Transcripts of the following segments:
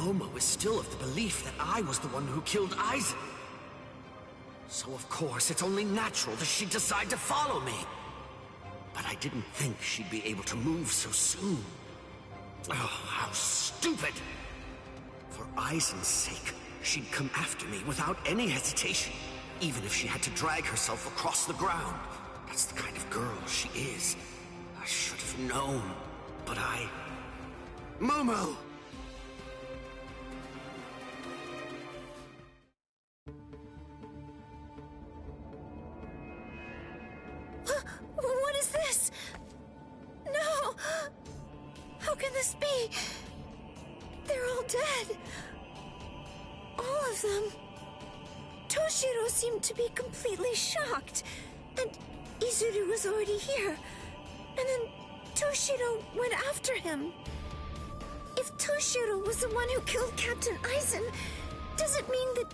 Momo is still of the belief that I was the one who killed Aizen. So of course, it's only natural that she'd decide to follow me. But I didn't think she'd be able to move so soon. Oh, how stupid! For Aizen's sake, she'd come after me without any hesitation, even if she had to drag herself across the ground. That's the kind of girl she is. I should have known, but Momo! What is this? No! How can this be? They're all dead. All of them. Toshiro seemed to be completely shocked. And Izuru was already here. And then Toshiro went after him. If Toshiro was the one who killed Captain Aizen, does it mean that...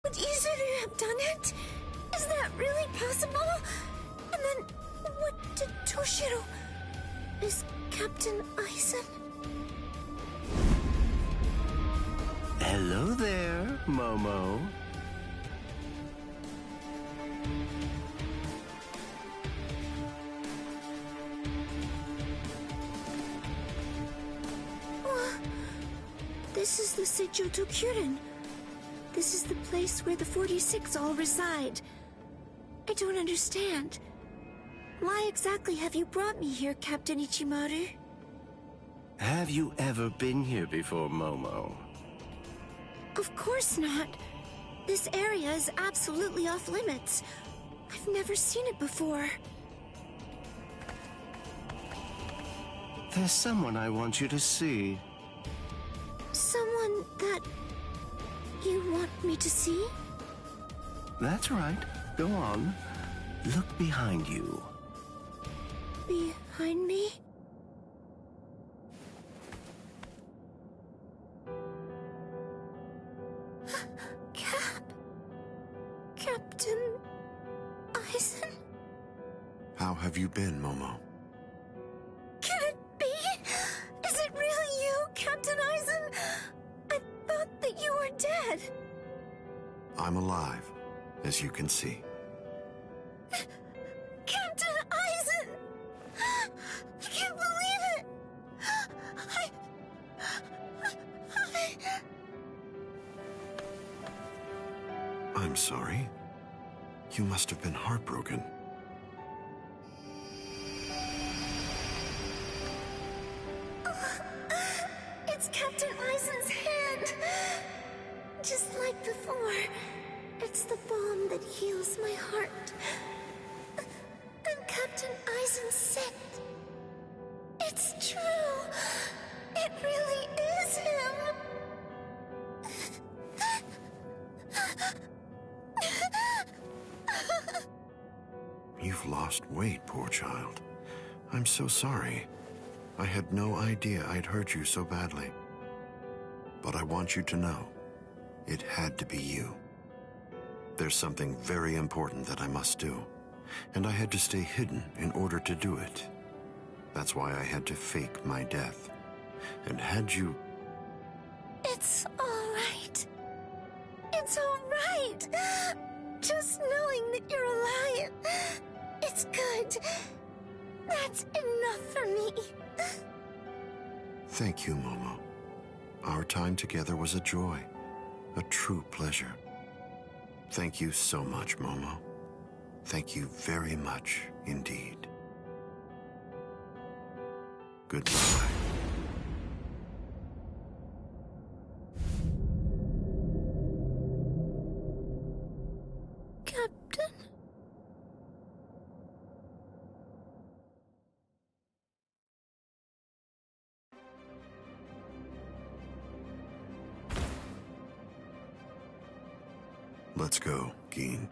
would Izuru have done it? Is that really possible? And then, what did Toshiro... is Captain Aizen? Hello there, Momo. This is the Seijoto Kyurin. This is the place where the 46 all reside. I don't understand. Why exactly have you brought me here, Captain Ichimaru? Have you ever been here before, Momo? Of course not. This area is absolutely off limits. I've never seen it before. There's someone I want you to see. Someone that you want me to see? That's right. Go on. Look behind you. Behind me? Captain Aizen? How have you been, Momo? Can it be? Is it really you, Captain Aizen? I thought that you were dead. I'm alive, as you can see. Captain Aizen! I can't believe it! I'm sorry. You must have been heartbroken. It's Captain Aizen's hand! Just like before, it's the balm that heals my heart. And Captain Aizen said, it's true! It really is him! You've lost weight, poor child. I'm so sorry. I had no idea I'd hurt you so badly. But I want you to know, it had to be you. There's something very important that I must do, and I had to stay hidden in order to do it. That's why I had to fake my death. And had you... It's all right. It's all right. Just knowing that you're alive, it's good. That's enough for me. Thank you, Momo. Our time together was a joy, a true pleasure. Thank you so much, Momo. Thank you very much indeed. Goodbye. Captain? Let's go, Geen.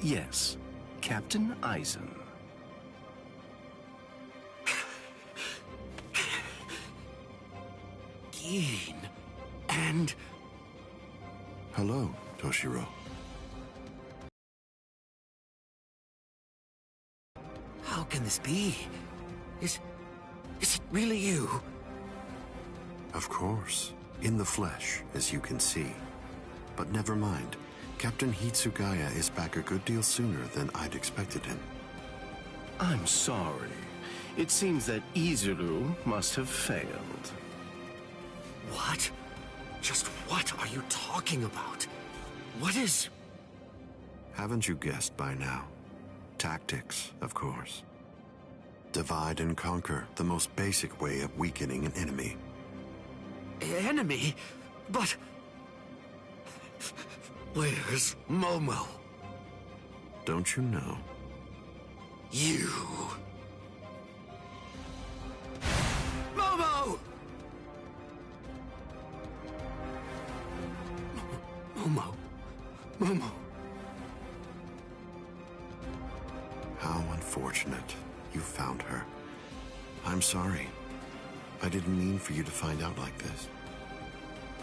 Yes, Captain Aizen. Geen. And... Hello, Toshiro. how can this be? Is Is it really you? Of course. In the flesh, as you can see. But never mind. Captain Hitsugaya is back a good deal sooner than I'd expected him. I'm sorry. It seems that Izuru must have failed. What? Just what are you talking about? What is... Haven't you guessed by now? Tactics, of course. Divide and conquer, the most basic way of weakening an enemy. Enemy? But... Where's Momo? Don't you know? You... Momo! Momo. Momo. How unfortunate. You found her. I'm sorry. I didn't mean for you to find out like this.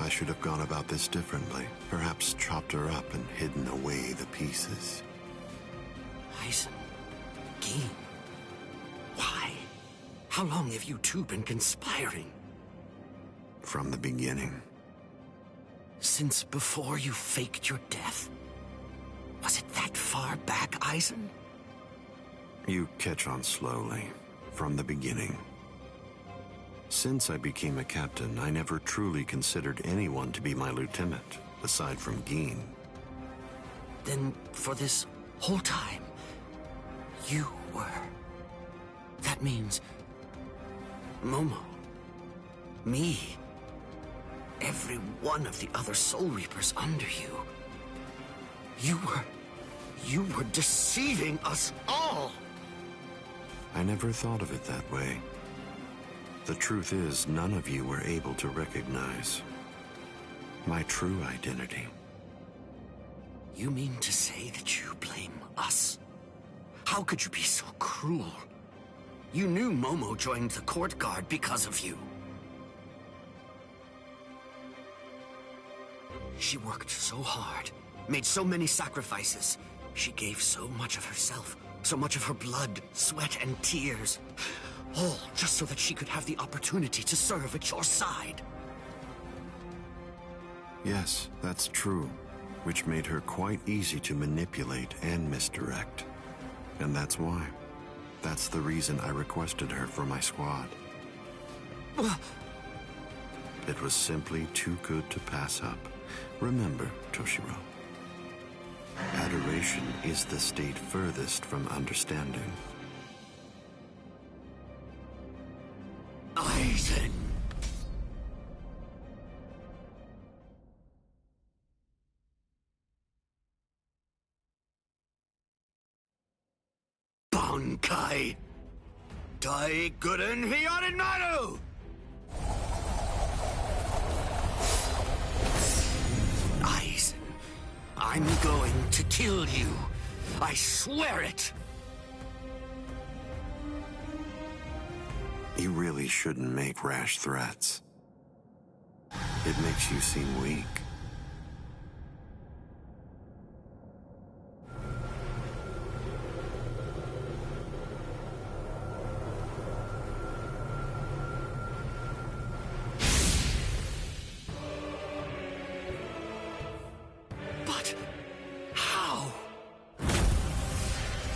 I should have gone about this differently. Perhaps chopped her up and hidden away the pieces. Aizen. Gin. Why? How long have you two been conspiring? From the beginning. Since before you faked your death? Was it that far back, Aizen? You catch on slowly. From the beginning. Since I became a captain, I never truly considered anyone to be my lieutenant, aside from Gin. Then, for this whole time, you were... That means... Momo. Me. Every one of the other Soul Reapers under you. You were deceiving us all! I never thought of it that way. The truth is, none of you were able to recognize my true identity. You mean to say that you blame us? How could you be so cruel? You knew Momo joined the court guard because of you. She worked so hard, made so many sacrifices. She gave so much of herself, so much of her blood, sweat, and tears. All just so that she could have the opportunity to serve at your side. Yes, that's true, which made her quite easy to manipulate and misdirect. And that's why. That's the reason I requested her for my squad. It was simply too good to pass up. Remember, Toshiro. Adoration is the state furthest from understanding. Aizen! Bankai! Dai Gurren Hyorin Maru! Aizen, I'm going to kill you. I swear it! You really shouldn't make rash threats. It makes you seem weak. But how?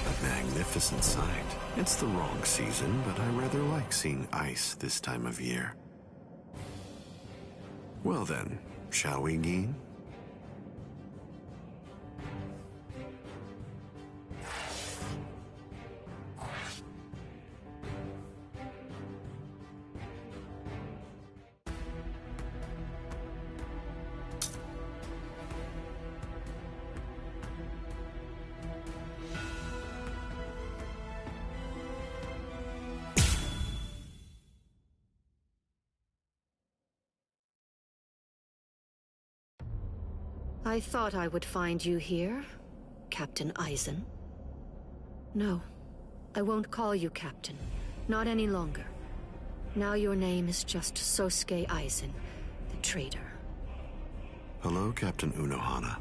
A magnificent sight. It's the wrong season, but I rather like seeing ice this time of year. Well then, shall we, Gin? I thought I would find you here, Captain Aizen. No, I won't call you Captain. Not any longer. Now your name is just Sosuke Aizen, the traitor. Hello, Captain Unohana.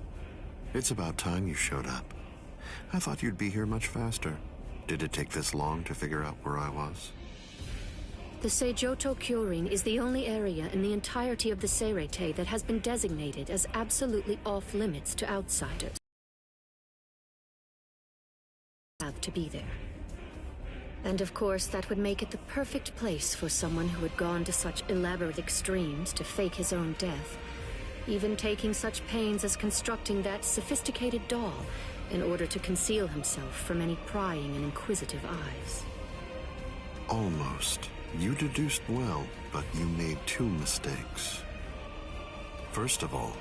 It's about time you showed up. I thought you'd be here much faster. Did it take this long to figure out where I was? The Seijoto Kyorin is the only area in the entirety of the Seirei that has been designated as absolutely off-limits to outsiders. Have to be there. And of course, that would make it the perfect place for someone who had gone to such elaborate extremes to fake his own death, even taking such pains as constructing that sophisticated doll in order to conceal himself from any prying and inquisitive eyes. Almost. You deduced well, but you made two mistakes. First of all,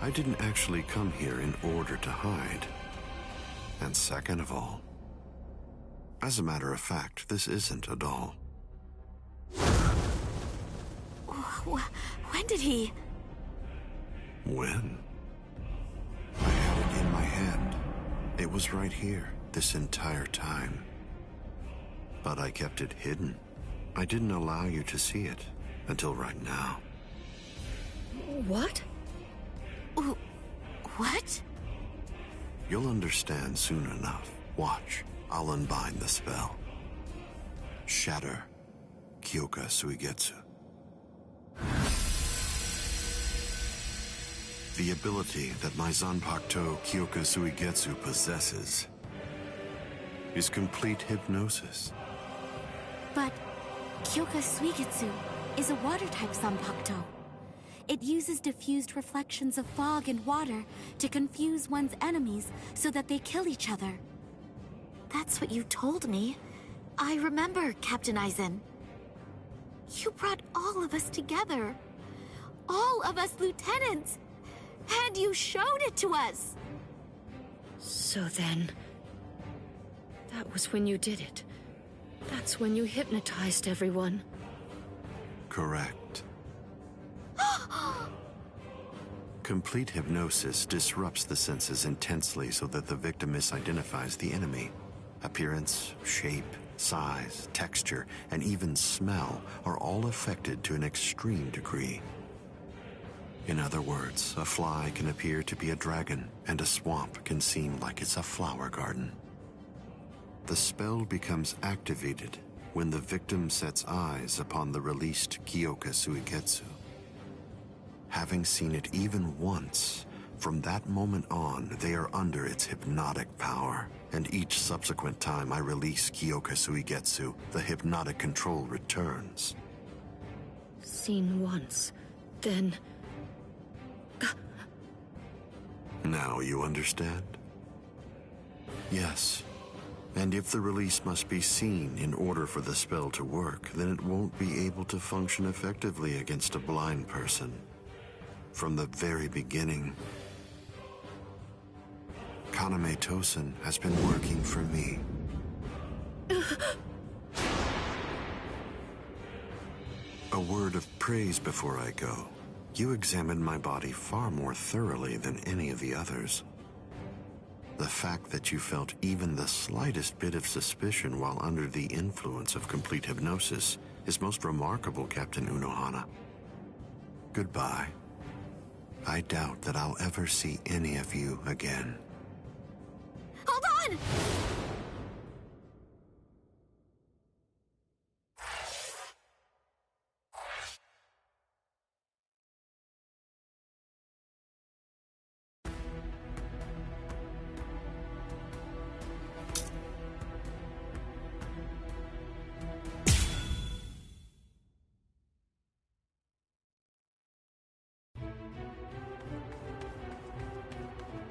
I didn't actually come here in order to hide. And second of all, as a matter of fact, this isn't a doll. When did he? When? I had it in my hand. It was right here, this entire time. But I kept it hidden. I didn't allow you to see it until right now. What? What? You'll understand soon enough. Watch. I'll unbind the spell. Shatter Kyoka Suigetsu. The ability that my Zanpakuto Kyoka Suigetsu possesses is complete hypnosis. But Kyoka Suigetsu is a water-type Zanpakuto. It uses diffused reflections of fog and water to confuse one's enemies so that they kill each other. That's what you told me. I remember, Captain Aizen. You brought all of us together. All of us lieutenants. And you showed it to us. So then... that was when you did it. That's when you hypnotized everyone. Correct. Complete hypnosis disrupts the senses intensely so that the victim misidentifies the enemy. Appearance, shape, size, texture, and even smell are all affected to an extreme degree. In other words, a fly can appear to be a dragon, and a swamp can seem like it's a flower garden. The spell becomes activated when the victim sets eyes upon the released Kyoka Suigetsu. Having seen it even once, from that moment on, they are under its hypnotic power. And each subsequent time I release Kyoka Suigetsu, the hypnotic control returns. Seen once, then... Now you understand? Yes. And if the release must be seen in order for the spell to work, then it won't be able to function effectively against a blind person. From the very beginning, Kaname Tosen has been working for me. A word of praise before I go. You examined my body far more thoroughly than any of the others. The fact that you felt even the slightest bit of suspicion while under the influence of complete hypnosis is most remarkable, Captain Unohana. Goodbye. I doubt that I'll ever see any of you again. Hold on!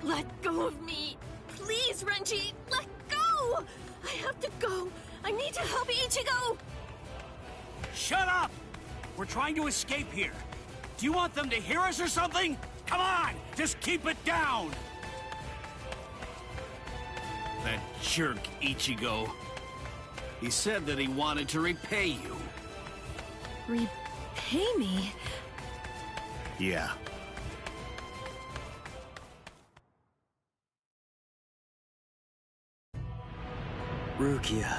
Let go of me! Please, Renji! Let go! I have to go! I need to help Ichigo! Shut up! We're trying to escape here. Do you want them to hear us or something? Come on! Just keep it down! That jerk Ichigo. He said that he wanted to repay you. Repay me? Yeah. Rukia.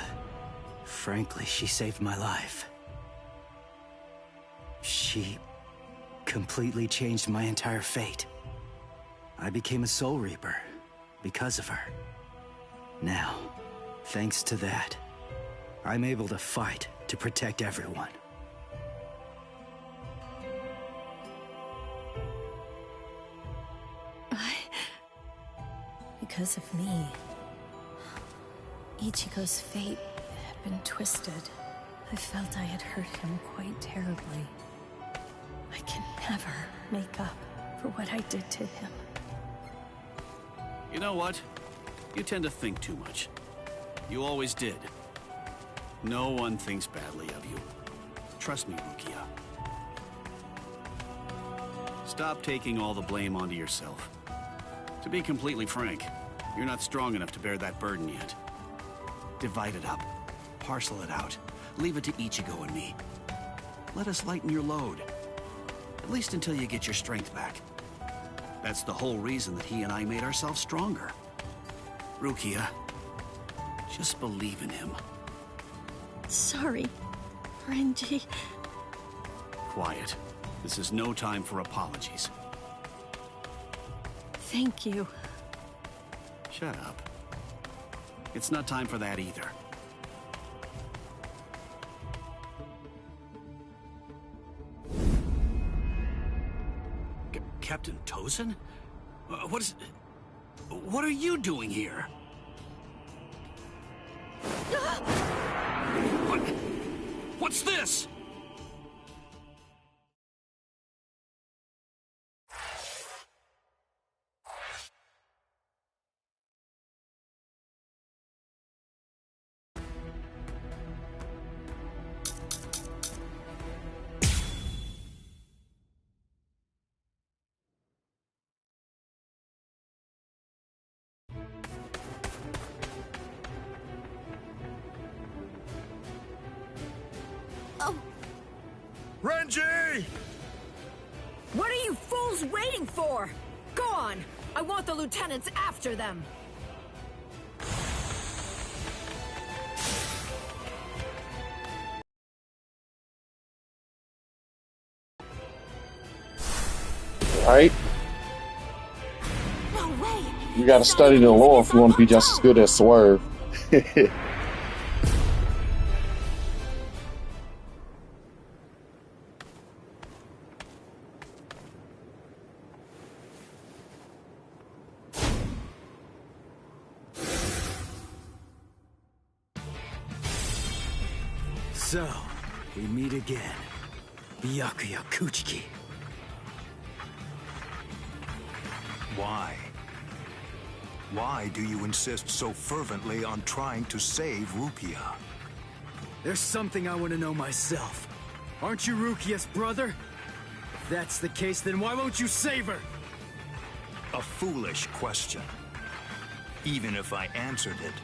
Frankly, she saved my life. She completely changed my entire fate. I became a Soul Reaper because of her. Now, thanks to that, I'm able to fight to protect everyone. Because of me, Ichigo's fate had been twisted. I felt I had hurt him quite terribly. I can never make up for what I did to him. You know what? You tend to think too much. You always did. No one thinks badly of you. Trust me, Rukia. Stop taking all the blame onto yourself. To be completely frank, you're not strong enough to bear that burden yet. Divide it up. Parcel it out. Leave it to Ichigo and me. Let us lighten your load. At least until you get your strength back. That's the whole reason that he and I made ourselves stronger. Rukia, just believe in him. Sorry, Renji. Quiet. This is no time for apologies. Thank you. Shut up. It's not time for that either. Captain Tozen? What are you doing here? What's this? Renji! What are you fools waiting for? Go on! I want the lieutenants after them! Alright? No way! You gotta study the lore if you want to be just as good as Swerve. So, we meet again. Byakuya Kuchiki. Why? Why do you insist so fervently on trying to save Rukia? There's something I want to know myself. Aren't you Rukia's brother? If that's the case, then why won't you save her? A foolish question. Even if I answered it,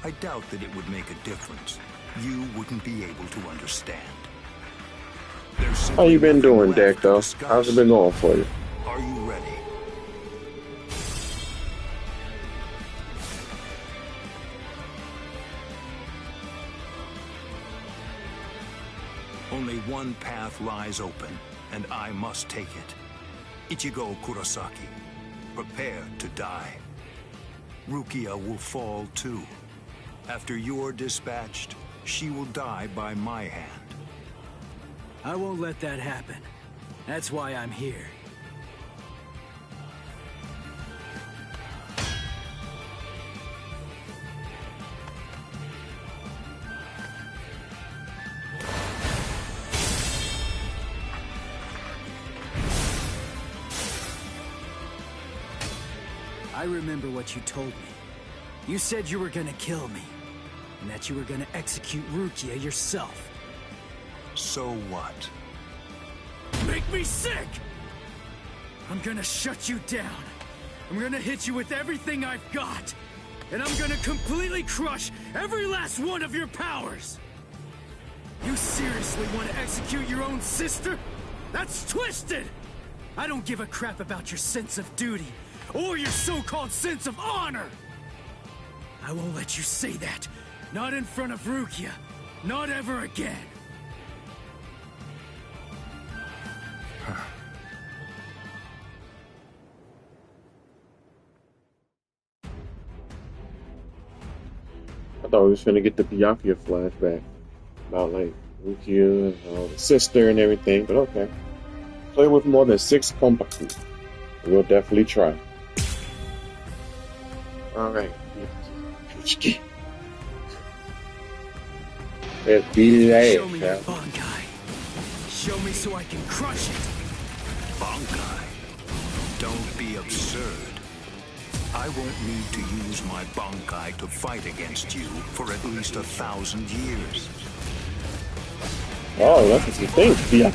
I doubt that it would make a difference. You wouldn't be able to understand. How you been doing, Deco? How's it been going for you? Are you ready? Only one path lies open, and I must take it. Ichigo Kurosaki, prepare to die. Rukia will fall too. After you're dispatched, she will die by my hand. I won't let that happen. That's why I'm here. I remember what you told me. You said you were gonna kill me, and that you were gonna execute Rukia yourself. So what? Make me sick! I'm gonna shut you down. I'm gonna hit you with everything I've got. And I'm gonna completely crush every last one of your powers! You seriously want to execute your own sister? That's twisted! I don't give a crap about your sense of duty, or your so-called sense of honor! I won't let you say that. Not in front of Rukia. Not ever again. I thought we was gonna get the Byakuya flashback. about like Rukia, the sister and everything, but okay. Play with more than 6 Kombaku. We'll definitely try. Alright. Let's beat his ass. Show me your Bankai. Show me so I can crush it. Bankai? Don't be absurd. I won't need to use my Bankai to fight against you for at least 1,000 years. Oh, that's what you think. You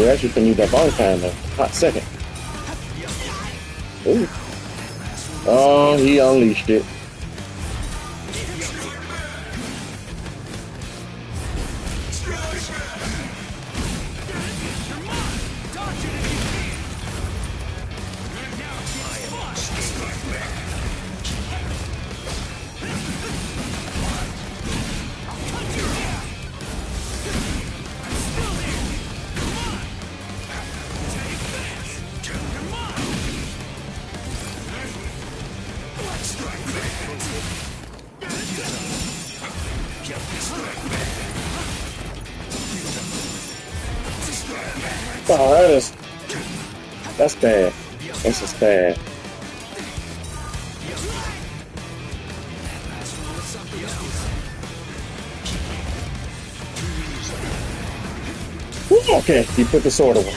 actually can use that Bankai in a hot second. Ooh. Oh, he unleashed it. Oh, that's bad. That's just bad. Ooh, okay, he put the sword away.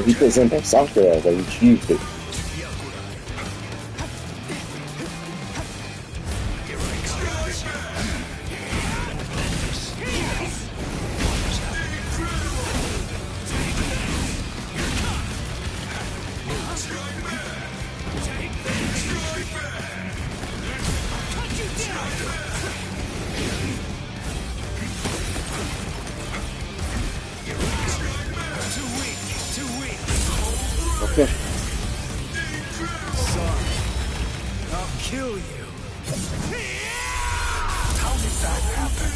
He put Zenbo Sakura away, he used it. Okay. Sorry. I'll kill you. How did that happen?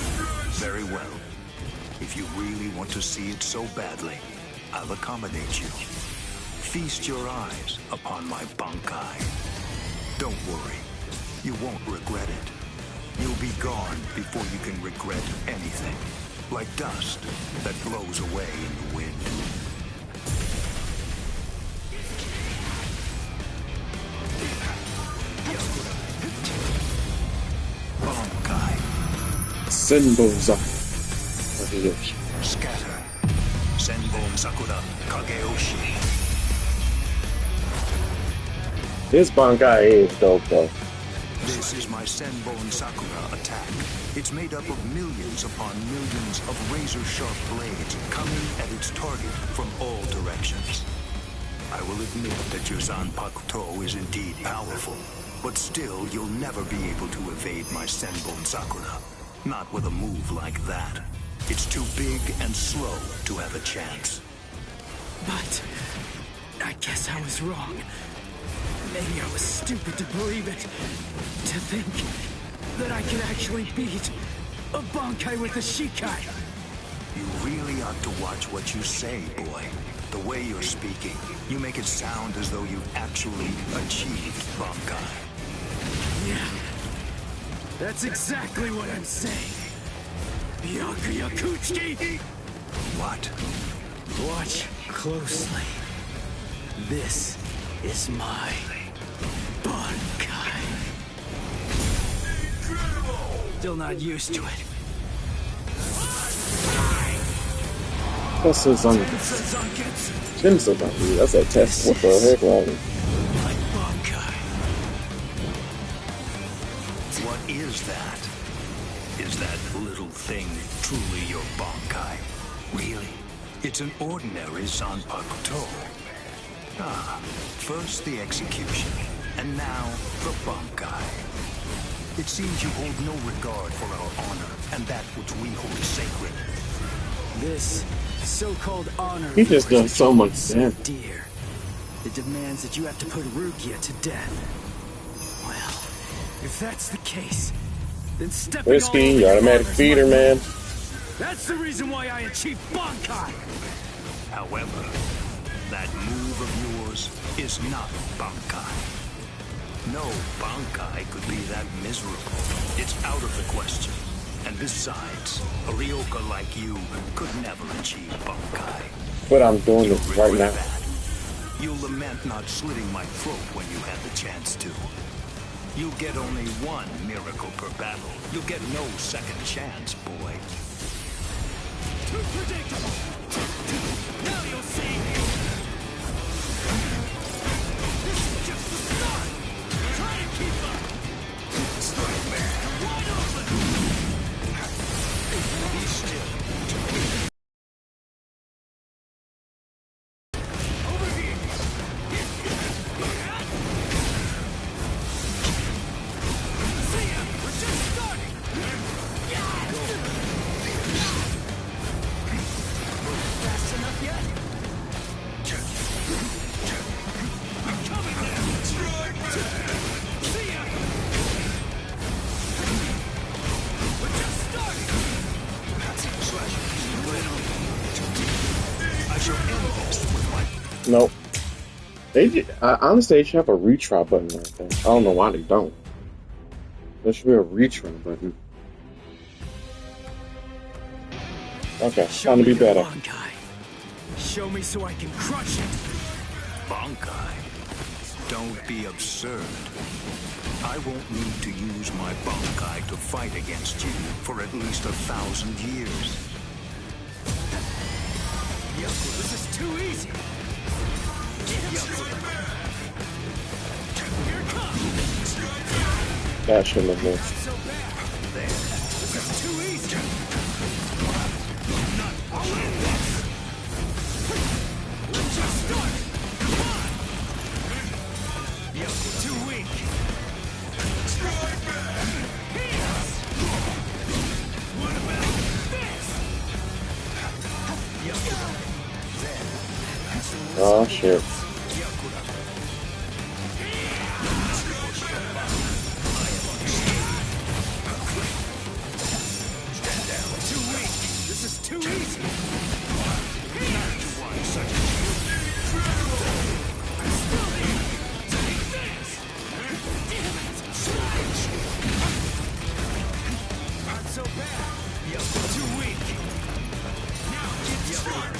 Very well. If you really want to see it so badly, I'll accommodate you. Feast your eyes upon my Bankai. Don't worry. You won't regret it. You'll be gone before you can regret anything. Like dust that blows away in the wind. Bankai. Zenbo Sakura. Scatter. Senbon Sakura Kageyoshi. This Bankai is dope though. This is my Senbon Sakura attack. It's made up of millions upon millions of razor-sharp blades coming at its target from all directions. I will admit that your Zanpakuto is indeed powerful, but still you'll never be able to evade my Senbon Sakura. Not with a move like that. It's too big and slow to have a chance. But I guess I was wrong. Maybe I was stupid to believe it. To think that I could actually beat a Bankai with a Shikai. You really ought to watch what you say, boy. The way you're speaking, you make it sound as though you've actually achieved Bankai. Yeah, that's exactly what I'm saying. Byakuya Kuchiki! What? Watch closely. This is my Bankai. Still not used to it. That's a Shinzazangi. That's a test. What the heck, wrong? My Bankai. What is that? Is that little thing truly your Bankai? Really? It's an ordinary Zanpakuto. Ah, first the execution, and now the Bankai. It seems you hold no regard for our honor and that which we hold sacred. This so-called honor He just does so much so damage. dear. It demands that you have to put Rukia to death. Well, if that's the case, then stepping Whiskey, all over you your automatic father's feeder, money. man. That's the reason why I achieved Bankai. However, that move of yours is not Bankai. No Bankai could be that miserable. It's out of the question. And besides, a Ryoka like you could never achieve Bankai. But I'm doing You'll it right regret now. that. You'll lament not slitting my throat when you had the chance to. You'll get only one miracle per battle. You'll get no second chance, boy. Too predictable! Now you'll see! This is just the start! Try to keep up! Strike back! Wide open! Be still. Over here! See ya! We're just starting! Fast enough yet? I'm coming there! See ya! We're just starting! I shall end this with my... Nope. Honestly, they should have a retry button right there. I don't know why they don't. There should be a retry button. Okay, time to be better. Bankai. Show me so I can crush it. Bankai. Don't be absurd. I won't need to use my Bankai to fight against you for at least 1,000 years. Yaku, this is too easy. Yaku. Here it comes. That shouldn't have missed. So bad. There. This is too easy. Not all in this. Let's just start. Come on. Yaku, too weak. Here's. What about this? Yaku. Oh shit. Too weak. This is too easy. I'm still here. Take this. Damn it. Not so bad. Too weak. Now get started.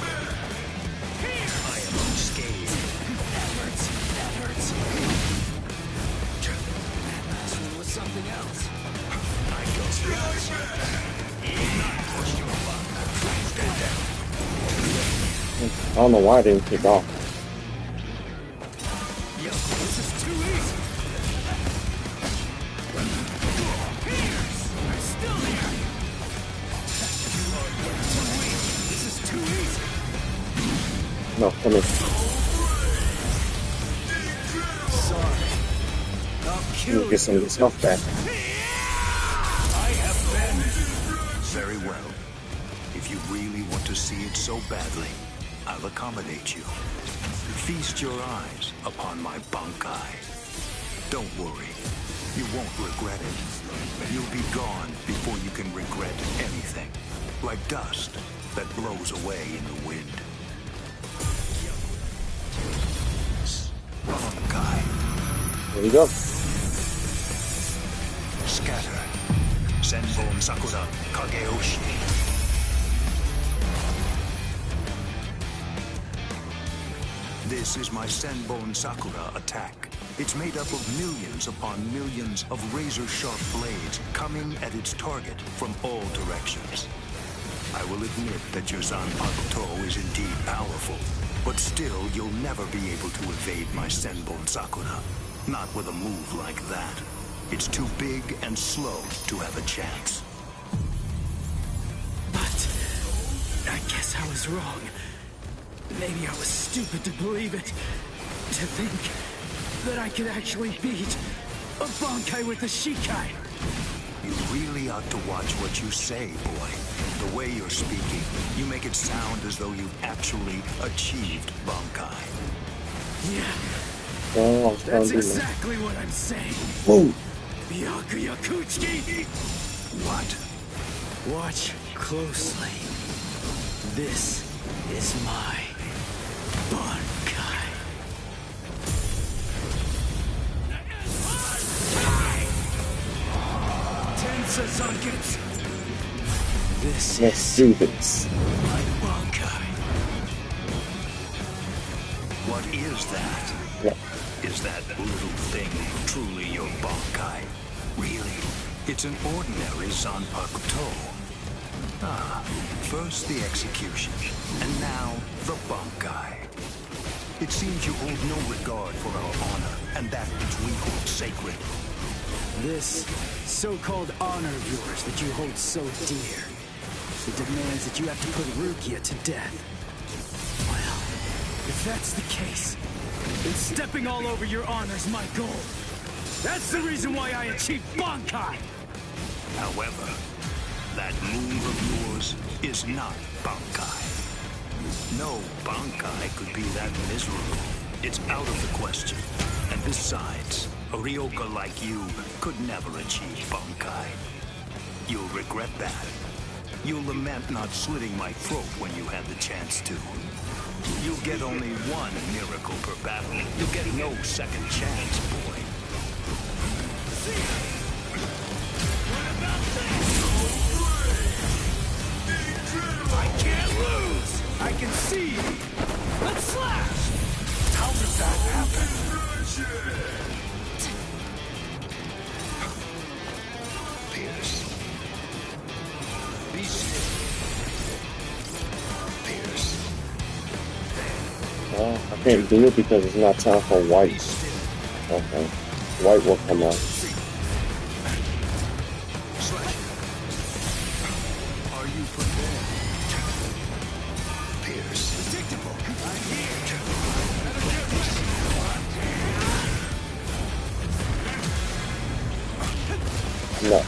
Here. I am unscathed. That hurts. That hurts. That last one was something else. I go I don't know why it didn't kick off. This is too easy. Here's. I'm still here. Too weak. This is too easy. No, come here. Sorry. I'll Let kill me get some of this health back. I have been. Very well. If you really want to see it so badly, I'll accommodate you. Feast your eyes upon my Bankai. Don't worry. You won't regret it. You'll be gone before you can regret anything. Like dust that blows away in the wind. Bankai. There you go. Scatter. Senbon Sakura Kageoshi. This is my Senbon Sakura attack. It's made up of millions upon millions of razor-sharp blades coming at its target from all directions. I will admit that your Zanpakuto is indeed powerful, but still you'll never be able to evade my Senbon Sakura. Not with a move like that. It's too big and slow to have a chance. But I guess I was wrong. Maybe I was stupid to believe it. To think that I could actually beat a Bankai with a Shikai. You really ought to watch what you say, boy. The way you're speaking, you make it sound as though you've actually achieved Bankai. Yeah, Oh, that's exactly what I'm saying. Boom. Byakuya Kuchiki! What? Watch closely. This is my Bankai. Sazankets. This Let's do this. my Bankai. What is that? Yeah. Is that little thing truly your Bankai? Really? It's an ordinary Zanpakuto. Ah, first the execution, and now the Bankai. It seems you hold no regard for our honor, and that which we hold sacred. This so-called honor of yours that you hold so dear, it demands that you have to put Rukia to death. Well, if that's the case, then stepping all over your honor's my goal. That's the reason why I achieved Bankai! However, that move of yours is not Bankai. No Bankai could be that miserable. It's out of the question. And besides, a Ryoka like you could never achieve Bankai. You'll regret that. You'll lament not slitting my throat when you had the chance to. You'll get only one miracle per battle. You'll get no second chance, boy. I can't lose! I can see! Let's slash! How did that happen? Pierce. Be still. Pierce. Well, I can't do it because it's not time for white. Okay. White will come out. Slash. Are you prepared? Pierce. Predictable. I'm here. No.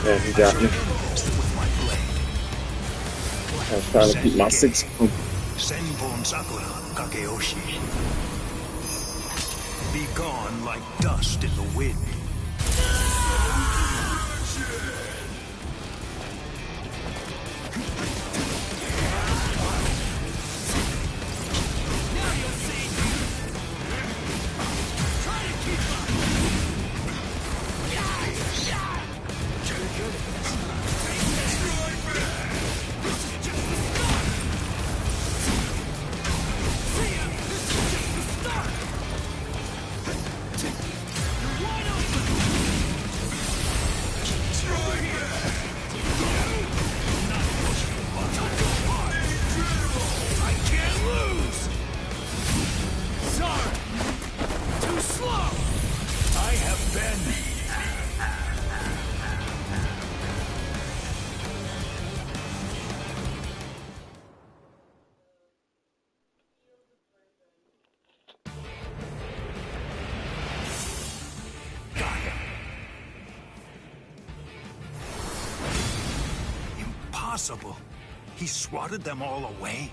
Yeah, he got me. I was trying to keep my 6 points. Senbon Sakura Kageyoshi. Be gone like dust in the wind. Impossible. He swatted them all away?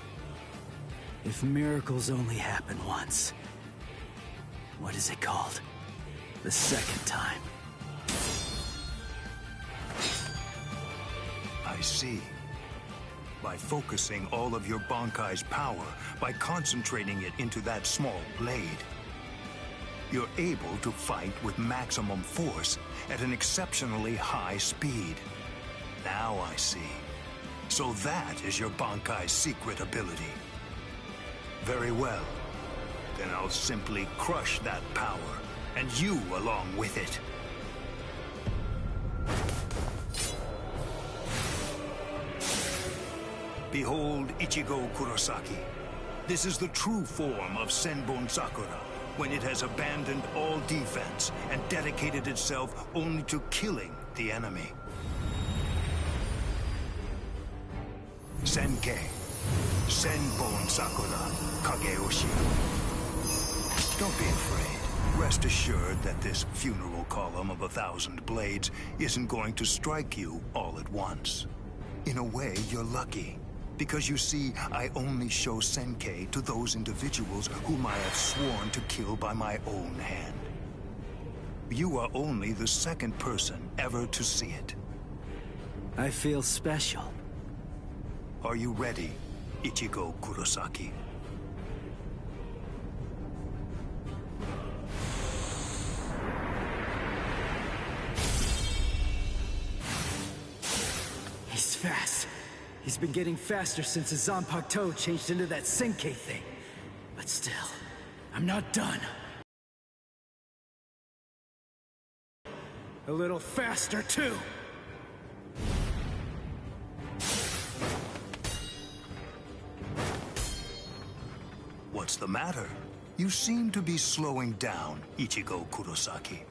If miracles only happen once, what is it called? The second time. I see. By focusing all of your Bankai's power, by concentrating it into that small blade, you're able to fight with maximum force at an exceptionally high speed. Now I see. So that is your Bankai's secret ability. Very well. Then I'll simply crush that power, and you along with it. Behold Ichigo Kurosaki. This is the true form of Senbon Sakura, when it has abandoned all defense and dedicated itself only to killing the enemy. Senkei, Senbon Sakura, Kageyoshi. Don't be afraid. Rest assured that this funeral column of 1,000 blades isn't going to strike you all at once. In a way, you're lucky. Because you see, I only show Senkei to those individuals whom I have sworn to kill by my own hand. You are only the second person ever to see it. I feel special. Are you ready, Ichigo Kurosaki? He's fast. He's been getting faster since the Zanpakuto changed into that Senkei thing. But still, I'm not done. A little faster, too. What's the matter? You seem to be slowing down, Ichigo Kurosaki.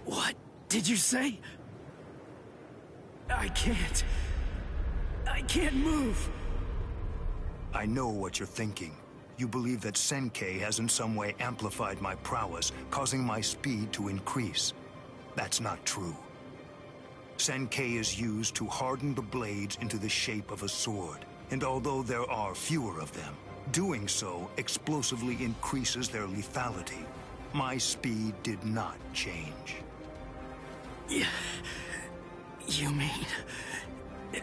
What did you say? I can't move. I know what you're thinking. You believe that Senkei has in some way amplified my prowess, causing my speed to increase. That's not true. Senkei is used to harden the blades into the shape of a sword, and although there are fewer of them, doing so explosively increases their lethality. My speed did not change. Yeah. You mean,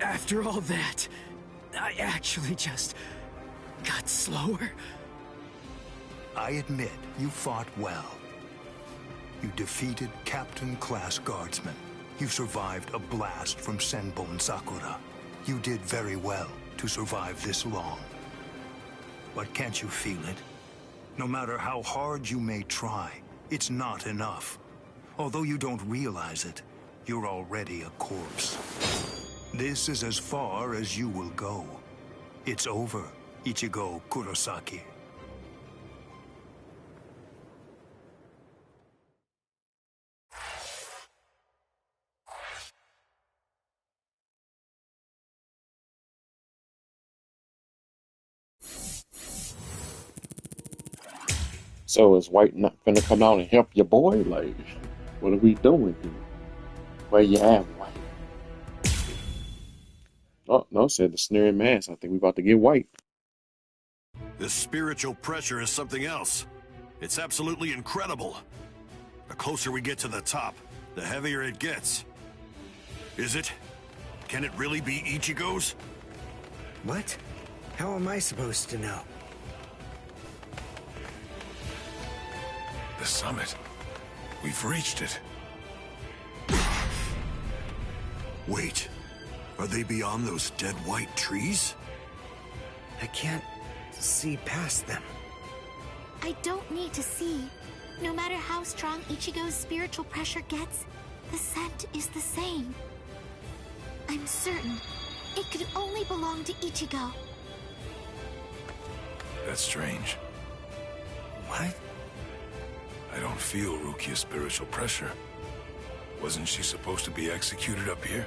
after all that, I actually just got slower? I admit you fought well. You defeated Captain-class guardsmen. You survived a blast from Senbon Sakura. You did very well to survive this long. But can't you feel it? No matter how hard you may try, it's not enough. Although you don't realize it, you're already a corpse. This is as far as you will go. It's over, Ichigo Kurosaki. So is White not finna come out and help your boy? Like, what are we doing here? Where you at, White? Oh, no, said the sneering mask. I think we about to get White. This spiritual pressure is something else. It's absolutely incredible. The closer we get to the top, the heavier it gets. Is it? Can it really be Ichigo's? What? How am I supposed to know? The summit. We've reached it. Wait. Are they beyond those dead white trees? I can't see past them. I don't need to see. No matter how strong Ichigo's spiritual pressure gets, the scent is the same. I'm certain it could only belong to Ichigo. That's strange. What? I don't feel Rukia's spiritual pressure. Wasn't she supposed to be executed up here?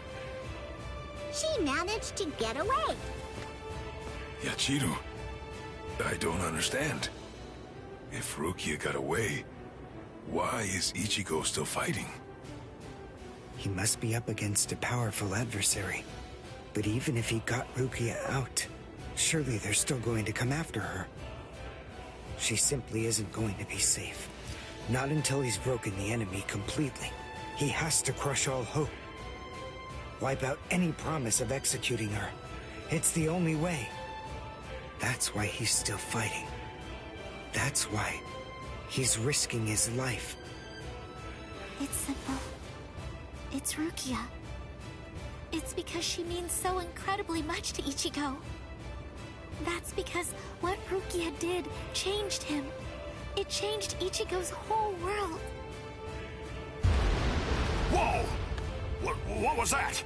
She managed to get away. Yachiru, I don't understand. If Rukia got away, why is Ichigo still fighting? He must be up against a powerful adversary. But even if he got Rukia out, surely they're still going to come after her. She simply isn't going to be safe. Not until he's broken the enemy completely. He has to crush all hope. Wipe out any promise of executing her. It's the only way. That's why he's still fighting. That's why he's risking his life. It's simple. It's Rukia. It's because she means so incredibly much to Ichigo. That's because what Rukia did changed him. It changed Ichigo's whole world. Whoa! What was that?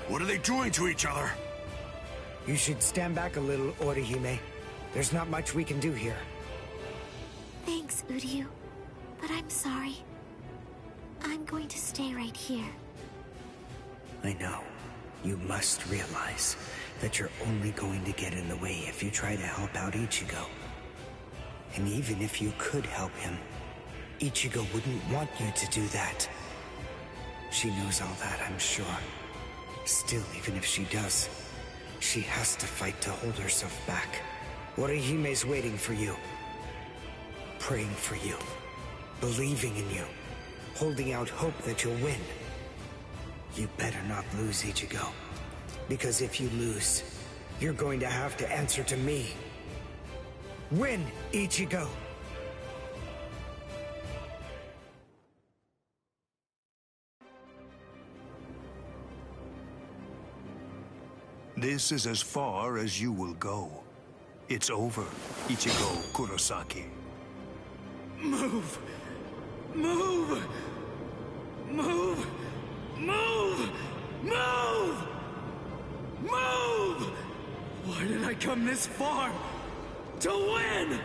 What are they doing to each other? You should stand back a little, Orihime. There's not much we can do here. Thanks, Uryu. But I'm sorry. I'm going to stay right here. I know. You must realize that you're only going to get in the way if you try to help out Ichigo. And even if you could help him, Ichigo wouldn't want you to do that. She knows all that, I'm sure. Still, even if she does, she has to fight to hold herself back. Orihime's waiting for you. Praying for you. Believing in you. holding out hope that you'll win. You better not lose, Ichigo. Because if you lose, you're going to have to answer to me. Win, Ichigo! This is as far as you will go. It's over, Ichigo Kurosaki. Move! Move! Move! Move! Move! Move! Why did I come this far? To win!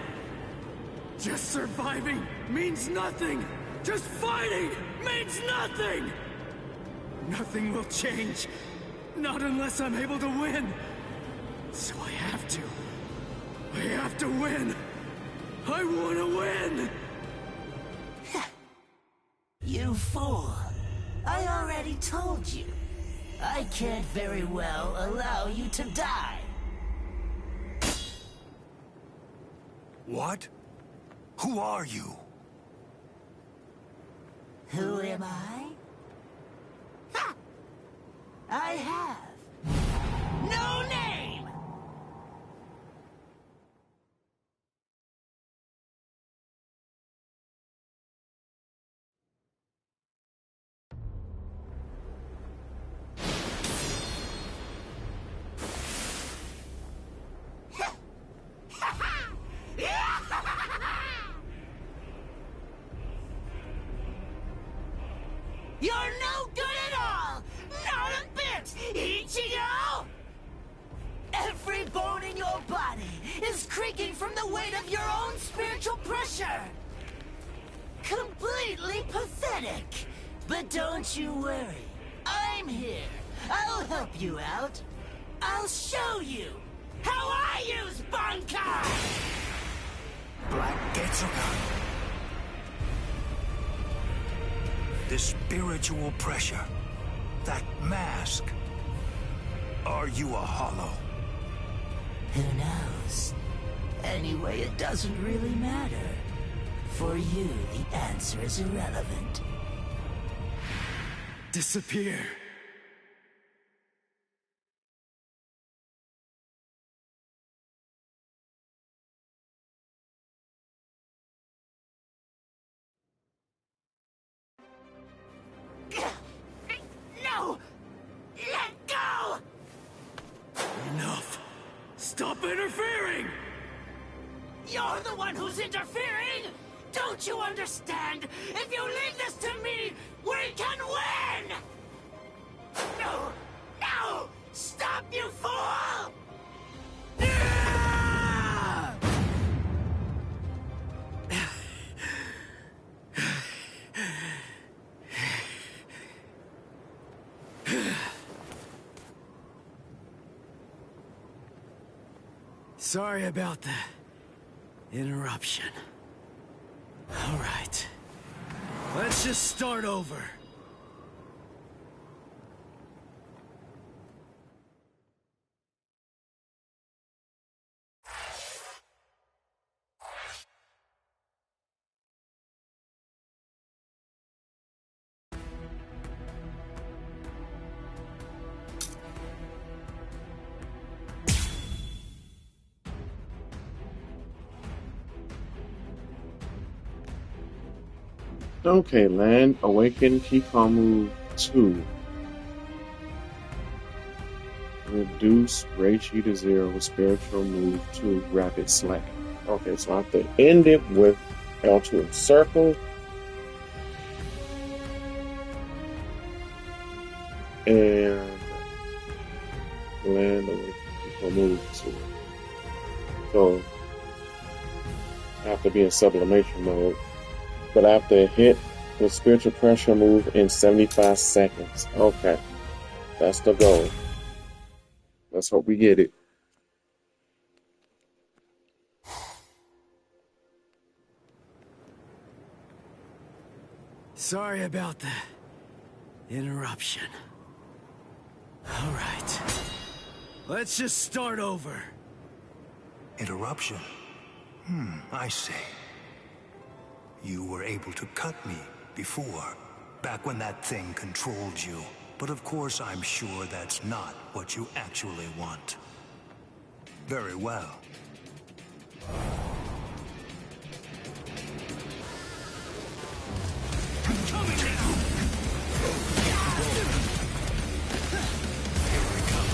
Just surviving means nothing! Just fighting means nothing! Nothing will change. Not unless I'm able to win. So I have to. I have to win. I want to win! You fool. I already told you. I can't very well allow you to die. What? Who are you? Who am I? Ha! I have no name! You're no good at all! Not a bit, Ichigo! Every bone in your body is creaking from the weight of your own spiritual pressure! Completely pathetic! But don't you worry. I'm here. I'll help you out. I'll show you how I use Bankai! Black Getsuga. The spiritual pressure. That mask. Are you a hollow? Who knows? Anyway, it doesn't really matter. For you, the answer is irrelevant. Disappear. No! Let go! Enough! Stop interfering! You're the one who's interfering! Don't you understand? If you leave this to me, we can win! No! No! Stop, you fool! Sorry about the interruption. All right. Let's just start over. Okay, Land Awaken Kikamu 2. Reduce Reichi to 0 with Spiritual Move 2 Rapid Slam. Okay, so I have to end it with L2 Circle. And Land Awaken Kikamu 2. So I have to be in sublimation mode. But I have to hit with Spiritual Pressure move in 75 seconds. Okay. That's the goal. Let's hope we get it. Sorry about the interruption. All right. Let's just start over. Interruption? I see. You were able to cut me Before, back when that thing controlled you. But of course, I'm sure that's not what you actually want. Very well. I'm coming now! Here we come.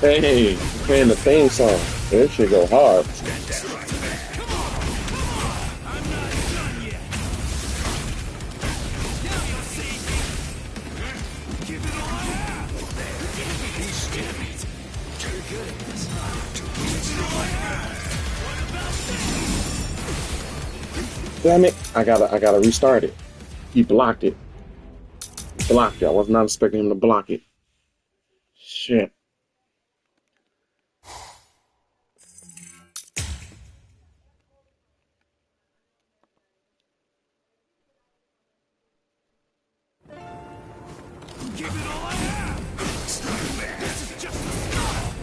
Hey, playing the theme song. This shit go hard. Damn it! I gotta restart it. He blocked it. Blocked it. I was not expecting him to block it. Shit. Give it all I have! This is just the start!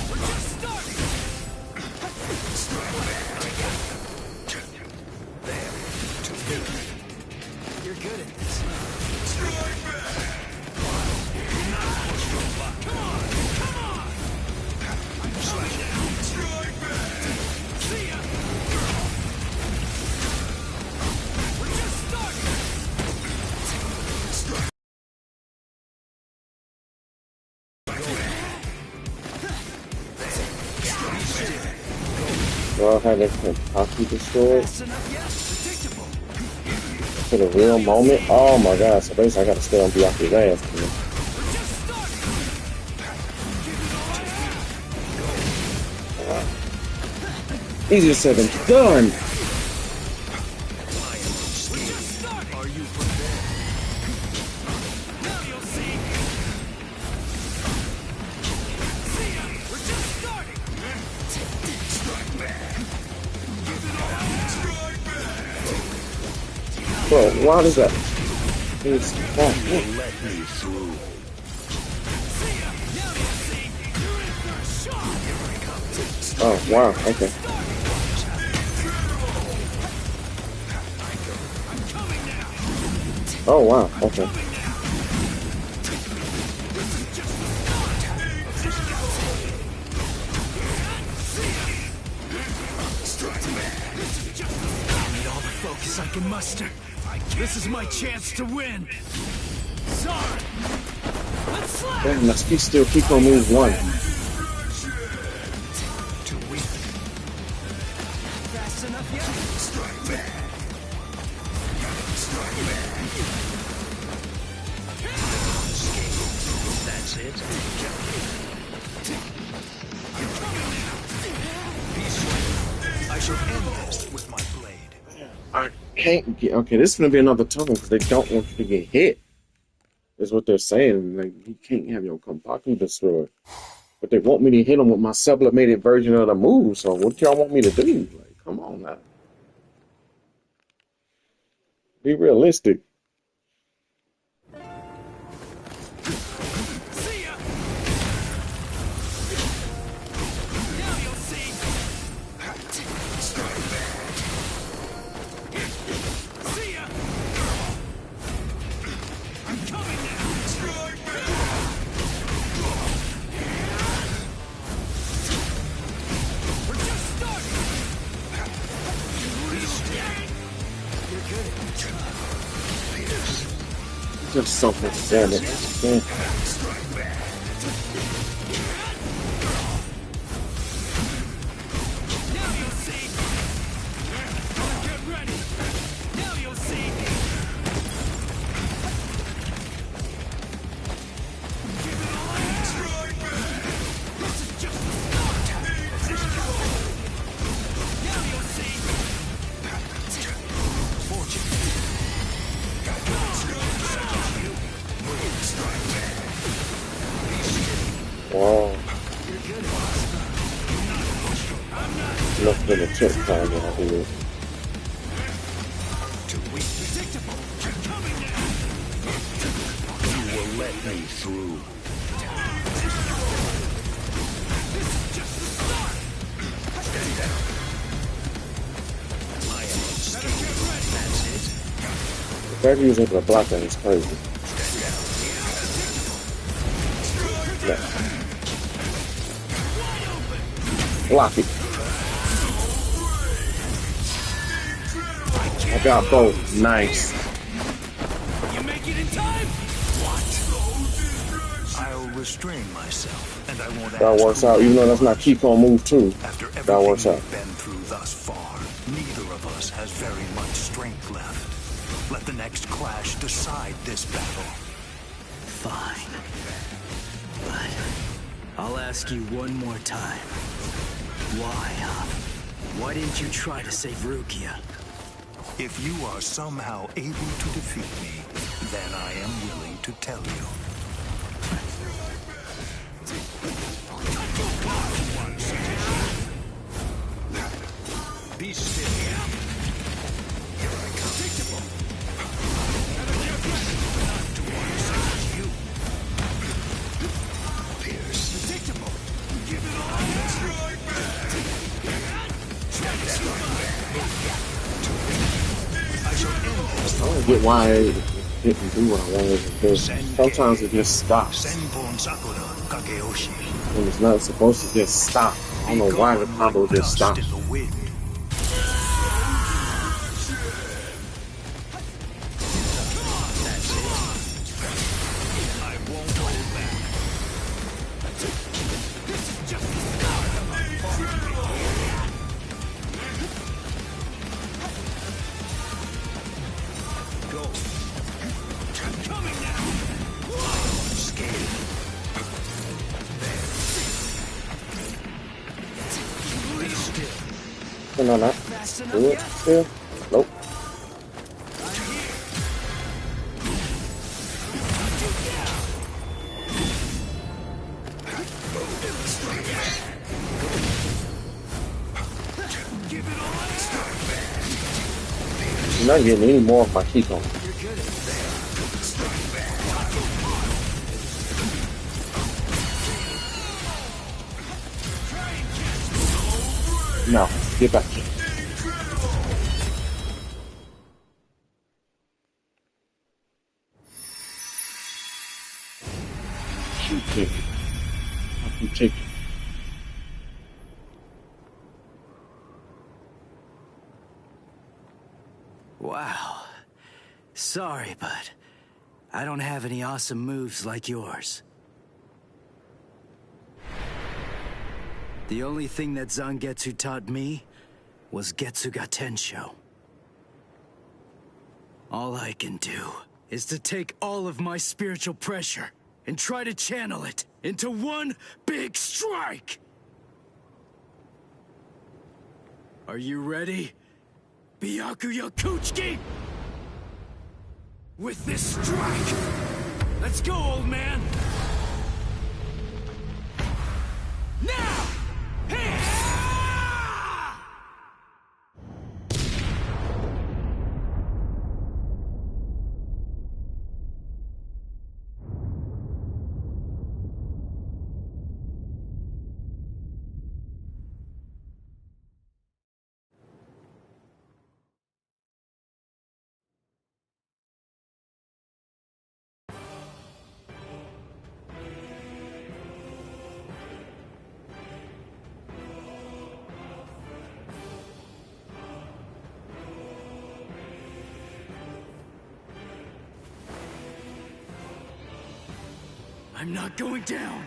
We're just starting! You're good at this. Come on! Come on! I'm coming down! See ya! We're just starting! Well, how they can possibly destroy it for the real moment. Oh my god, so basically I gotta stay on Byaku's ass. Easier said than done. Bro, why does that? It's let me through. Oh wow, okay. Oh wow, okay. I need all the focus I can muster. This is my chance to win. Sorry. Let's slap. Damn, Natsuki still keep on move one. Too weak. Fast enough yet? Strike back. Strike back. That's it. I'm coming now. I shall end this with my blade. I can't get. Okay, this is gonna be another tunnel because they don't want you to get hit. Is what they're saying. Like, you can't have your Kompaku destroyed. But they want me to hit them with my sublimated version of the move. So what y'all want me to do? Like, come on now. Be realistic. See ya. Now you'll see. Strike back. See ya. I'm coming now. Strike back. We're just starting. You're good at it. Just something. Damn it. Damn. Now you'll see. Get ready. Now you'll see. Give it all I have. This is just the start. Now you'll see. Wow. Left in the chip time now, dude. You will let me through. This is just the start. The fact he was able to block that is crazy. Yeah. Block it. I got both. Nice. You make it in time? I'll restrain myself, and I won't That works out, even though that's not Kiko move too. After That works everything out. we've been through thus far, neither of us has very much strength left. Let the next clash decide this battle. Fine. But I'll ask you one more time. Why, huh? Why didn't you try to save Rukia? If you are somehow able to defeat me, then I am willing to tell you. Be still. Here I come. Predictable. Not to one such as you. Pierce. Predictable. Give it all. Strike back. I shall end this. I don't get why it didn't do what I wanted because sometimes it just stops. Senpon Sakura Kageyoshi. When it's not supposed to just stop. I don't know why the combo just stopped. In the wind. That's it. I won't hold back. This is just the start of my Go. I'm coming now. Whoa. Scared. Be still. No, not. Do it still? Nope. I'm not getting any more of my Kiko. No, get back here. You take it. You take it. Wow. Sorry, but I don't have any awesome moves like yours. The only thing that Zangetsu taught me was Getsuga Tensho. All I can do is to take all of my spiritual pressure and try to channel it into one big strike! Are you ready, Byakuya Kuchiki? With this strike! Let's go, old man! Now! I'm not going down!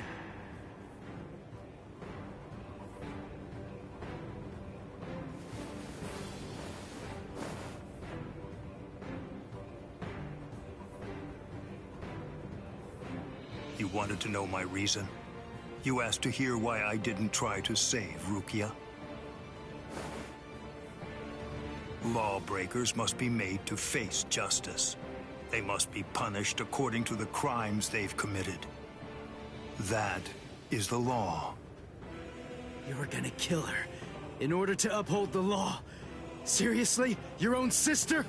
You wanted to know my reason? You asked to hear why I didn't try to save Rukia? Lawbreakers must be made to face justice. They must be punished according to the crimes they've committed. That is the law. You were gonna kill her in order to uphold the law? Seriously? Your own sister?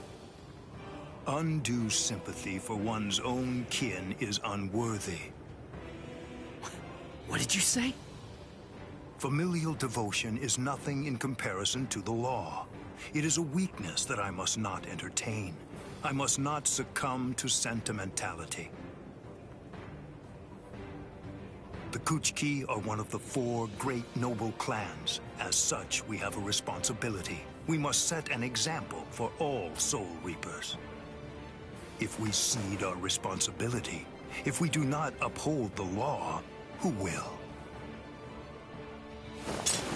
Undue sympathy for one's own kin is unworthy. What did you say? Familial devotion is nothing in comparison to the law. It is a weakness that I must not entertain. I must not succumb to sentimentality. The Kuchiki are one of the 4 great noble clans. As such, we have a responsibility. We must set an example for all Soul Reapers. If we cede our responsibility, if we do not uphold the law, who will?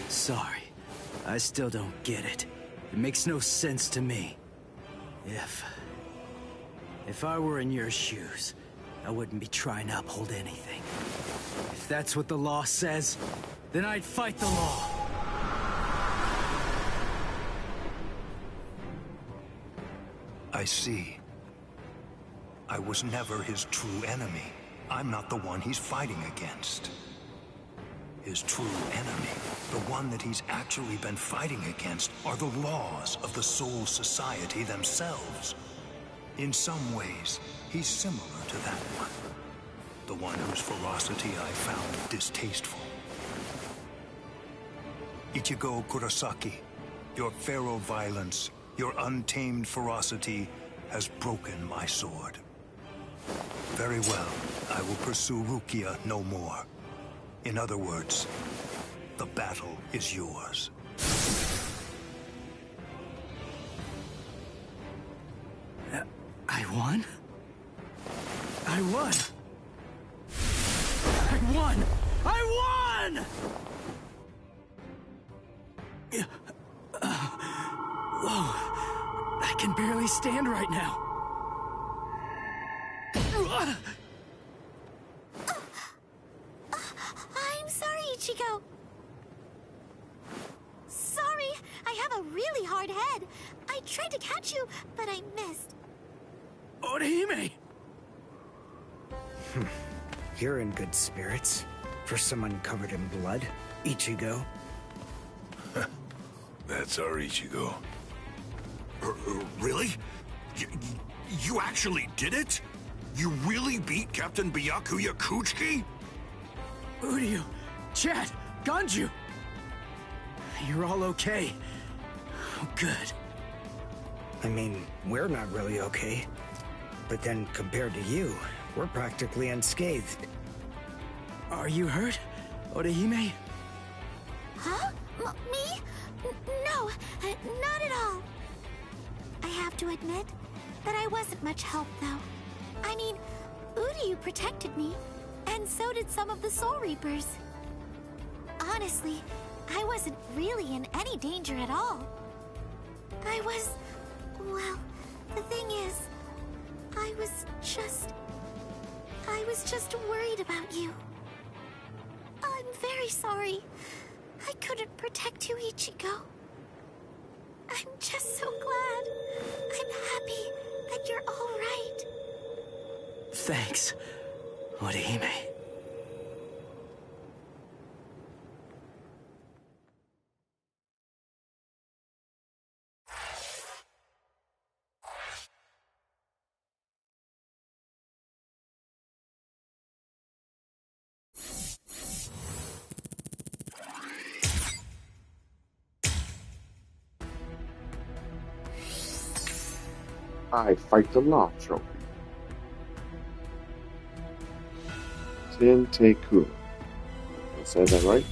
Sorry. I still don't get it. It makes no sense to me. If I were in your shoes, I wouldn't be trying to uphold anything. If that's what the law says, then I'd fight the law. I see. I was never his true enemy. I'm not the one he's fighting against. His true enemy, the one that he's actually been fighting against, are the laws of the Soul Society themselves. In some ways, he's similar to that one. The one whose ferocity I found distasteful. Ichigo Kurosaki, your feral violence, your untamed ferocity has broken my sword. Very well, I will pursue Rukia no more. In other words, the battle is yours. I won? I won! I won! I won! Whoa. I can barely stand right now. I'm sorry, Ichigo. Sorry, I have a really hard head. I tried to catch you, but I missed. Orihime! You're in good spirits. For someone covered in blood, Ichigo. That's our Ichigo. Really? You actually did it? You really beat Captain Byakuya Kuchiki? Uryu, Chad, Ganju! You're all okay. Oh, good. I mean, we're not really okay. But then, compared to you, we're practically unscathed. Are you hurt, Orihime? Huh? Me? No, not at all. I have to admit that I wasn't much help, though. I mean, Uryu protected me, and so did some of the Soul Reapers. Honestly, I wasn't really in any danger at all. Well, the thing is, I was just worried about you. I'm very sorry. I couldn't protect you, Ichigo. I'm just so glad. I'm happy that you're all right. Thanks, Orihime. I fight the law trophy. Tenteku. I said that right?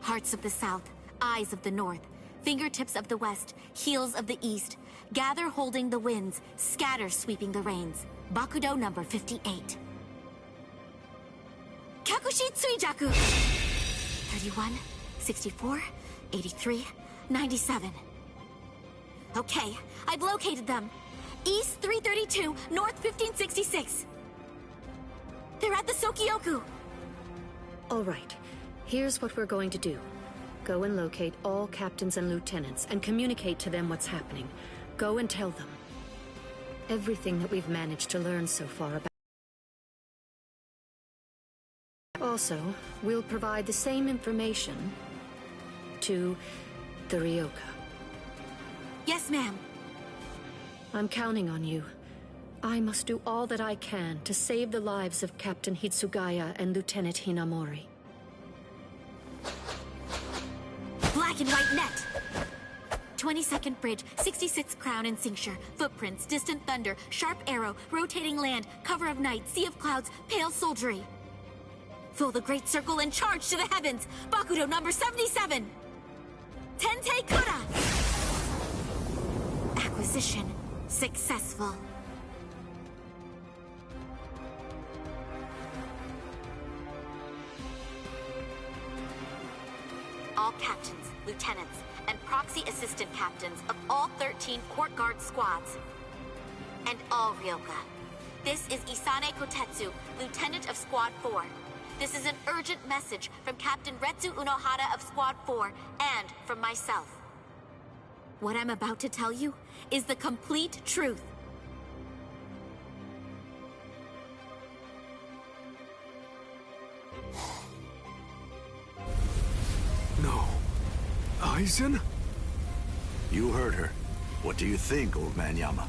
Hearts of the South, eyes of the North, fingertips of the West, heels of the East, gather holding the winds, scatter sweeping the rains. Bakudo number 58. Kakushi Tsuijaku! 31, 64, 83, 97. Okay, I've located them. East 332, North 1566. They're at the Sokioku. All right. Here's what we're going to do. Go and locate all captains and lieutenants and communicate to them what's happening. Go and tell them everything that we've managed to learn so far about. Also, we'll provide the same information to the Ryoka. Yes, ma'am. I'm counting on you. I must do all that I can to save the lives of Captain Hitsugaya and Lieutenant Hinamori. Black and white net! 22nd bridge, 66th crown and cincture, footprints, distant thunder, sharp arrow, rotating land, cover of night, sea of clouds, pale soldiery. Fill the great circle and charge to the heavens! Bakudo number 77! Tente Kura! Acquisition successful. All captains, lieutenants, and proxy assistant captains of all 13 court guard squads. And all Ryoka. This is Isane Kotetsu, lieutenant of Squad 4. This is an urgent message from Captain Retsu Unohara of Squad 4 and from myself. What I'm about to tell you is the complete truth. No. Aizen? You heard her. What do you think, old man Yama?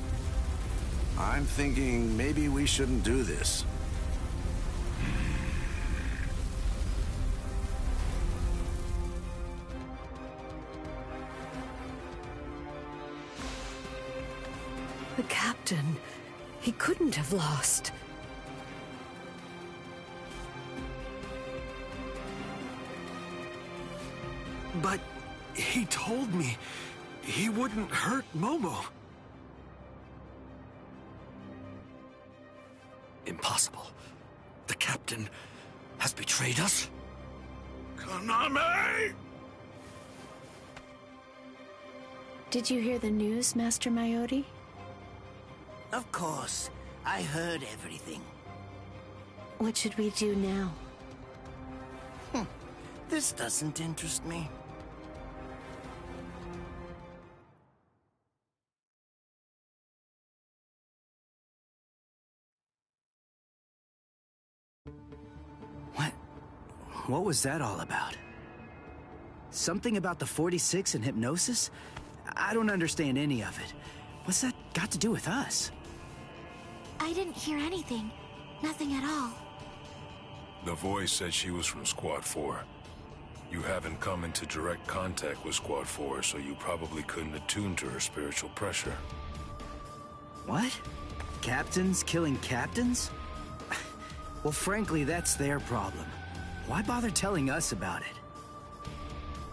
I'm thinking maybe we shouldn't do this. The captain, he couldn't have lost. But he told me he wouldn't hurt Momo. Impossible. The captain has betrayed us? Kaname! Did you hear the news, Master Mayori? Of course. I heard everything. What should we do now? This doesn't interest me. What was that all about? Something about the 46 and hypnosis? I don't understand any of it. What's that got to do with us? I didn't hear anything. Nothing at all. The voice said she was from Squad 4. You haven't come into direct contact with Squad 4, so you probably couldn't attune to her spiritual pressure. What? Captains killing captains? Well, frankly, that's their problem. Why bother telling us about it?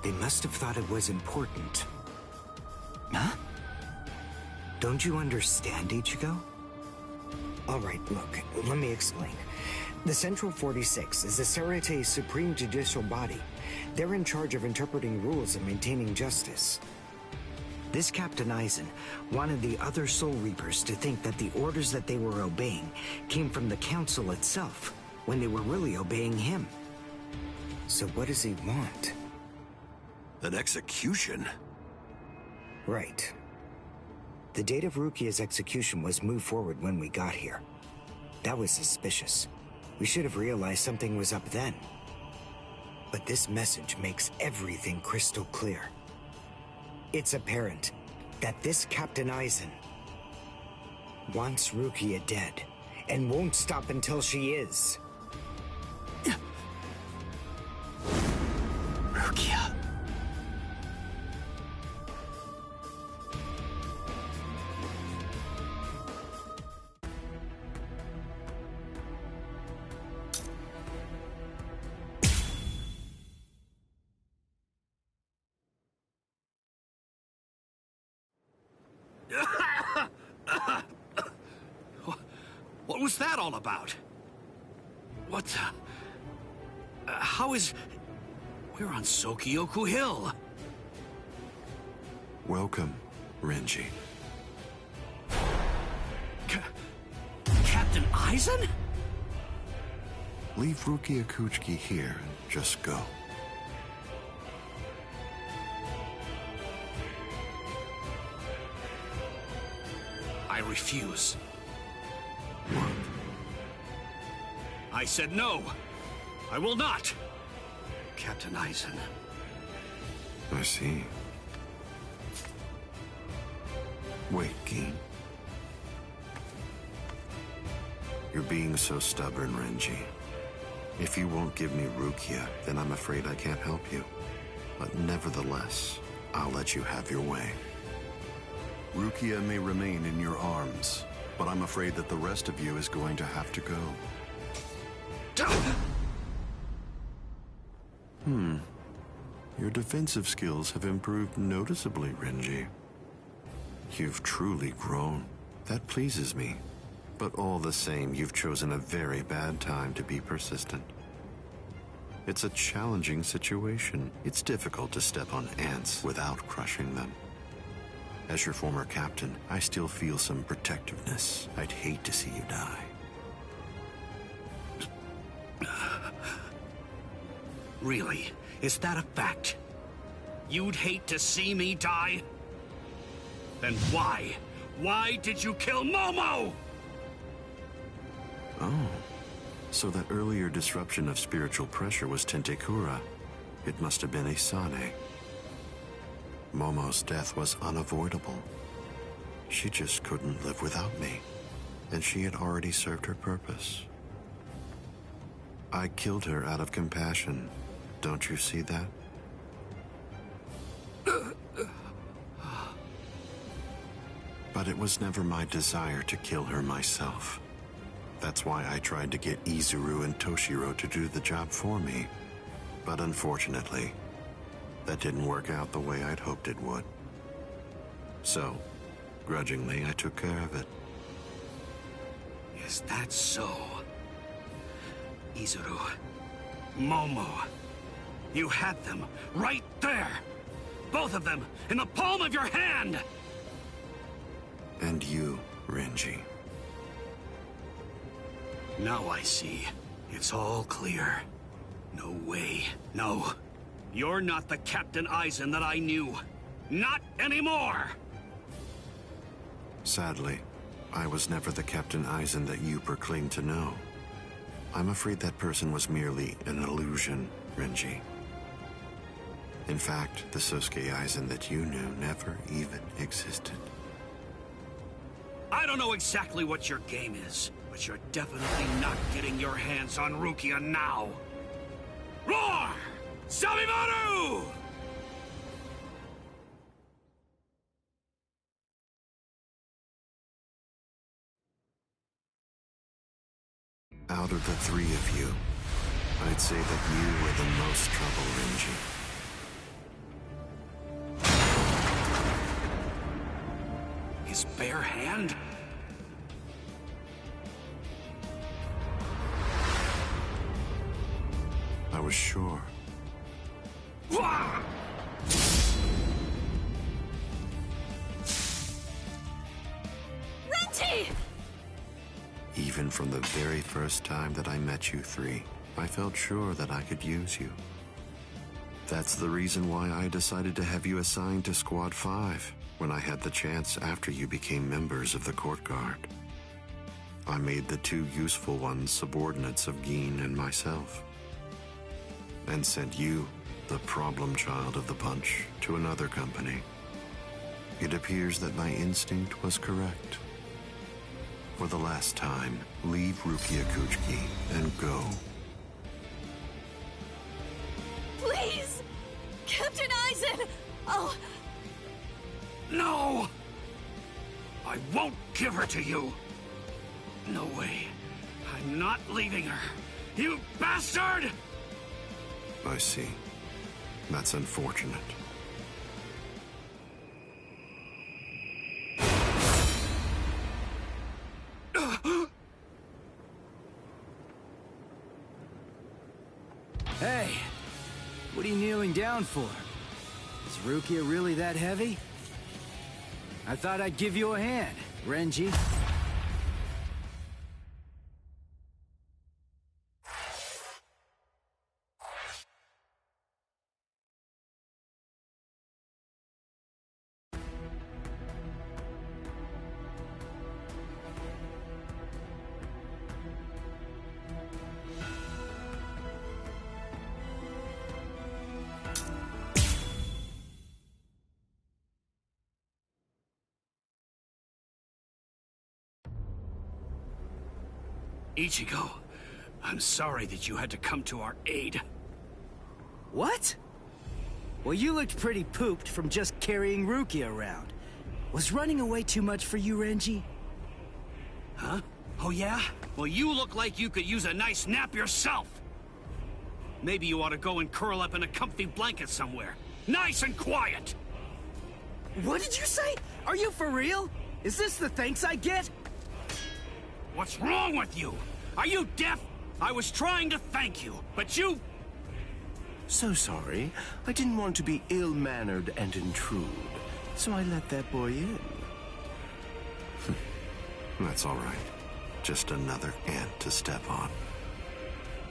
They must have thought it was important. Huh? Don't you understand, Ichigo? All right, look, let me explain. The Central 46 is the Sarete's supreme judicial body. They're in charge of interpreting rules and maintaining justice. This Captain Aizen wanted the other Soul Reapers to think that the orders that they were obeying came from the Council itself, when they were really obeying him. So what does he want? An execution? Right. The date of Rukia's execution was moved forward when we got here. That was suspicious. We should have realized something was up then. But this message makes everything crystal clear. It's apparent that this Captain Aizen wants Rukia dead, and won't stop until she is. Rukia. What was that all about? What the... how is... We're on Sokyoku Hill. Welcome, Renji. Captain Aizen? Leave Rukia Kuchiki here and just go. I refuse. I said no. I will not. Captain Aizen. I see. Wait, Geen. You're being so stubborn, Renji. If you won't give me Rukia, then I'm afraid I can't help you. But nevertheless, I'll let you have your way. Rukia may remain in your arms, but I'm afraid that the rest of you is going to have to go. Your defensive skills have improved noticeably, Renji. You've truly grown. That pleases me. But all the same, you've chosen a very bad time to be persistent. It's a challenging situation. It's difficult to step on ants without crushing them. As your former captain, I still feel some protectiveness. I'd hate to see you die. Really? Is that a fact? You'd hate to see me die? Then why? Why did you kill Momo? Oh, so that earlier disruption of spiritual pressure was Tentekura. It must have been Isane. Momo's death was unavoidable. She just couldn't live without me, and she had already served her purpose. I killed her out of compassion. Don't you see that? But it was never my desire to kill her myself. That's why I tried to get Izuru and Toshiro to do the job for me. But unfortunately, that didn't work out the way I'd hoped it would. So, grudgingly, I took care of it. Is that so? Izuru, Momo, you had them right there! Both of them in the palm of your hand! And you, Renji. Now I see. It's all clear. No way. No. You're not the Captain Aizen that I knew. Not anymore! Sadly, I was never the Captain Aizen that you proclaimed to know. I'm afraid that person was merely an illusion, Renji. In fact, the Sosuke Aizen that you knew never even existed. I don't know exactly what your game is, but you're definitely not getting your hands on Rukia now. Roar! Sabimaru! Out of the three of you, I'd say that you were the most trouble, Renji. His bare hand? I was sure. Renji! Even from the very first time that I met you three, I felt sure that I could use you. That's the reason why I decided to have you assigned to Squad 5 when I had the chance after you became members of the Court Guard. I made the two useful ones subordinates of Gin and myself, and sent you, the problem child of the bunch, to another company. It appears that my instinct was correct. For the last time, leave Rukia Kuchiki and go. Please! Captain Aizen! Oh... No! I won't give her to you! No way. I'm not leaving her. You bastard! I see. That's unfortunate. Hey, what are you kneeling down for? Is Rukia really that heavy? I thought I'd give you a hand, Renji. Ichigo, I'm sorry that you had to come to our aid. What? Well, you looked pretty pooped from just carrying Rukia around. Was running away too much for you, Renji? Huh? Oh yeah? Well, you look like you could use a nice nap yourself. Maybe you ought to go and curl up in a comfy blanket somewhere. Nice and quiet! What did you say? Are you for real? Is this the thanks I get? What's wrong with you? Are you deaf? I was trying to thank you, but you... So sorry. I didn't want to be ill-mannered and intrude, so I let that boy in. That's all right. Just another ant to step on.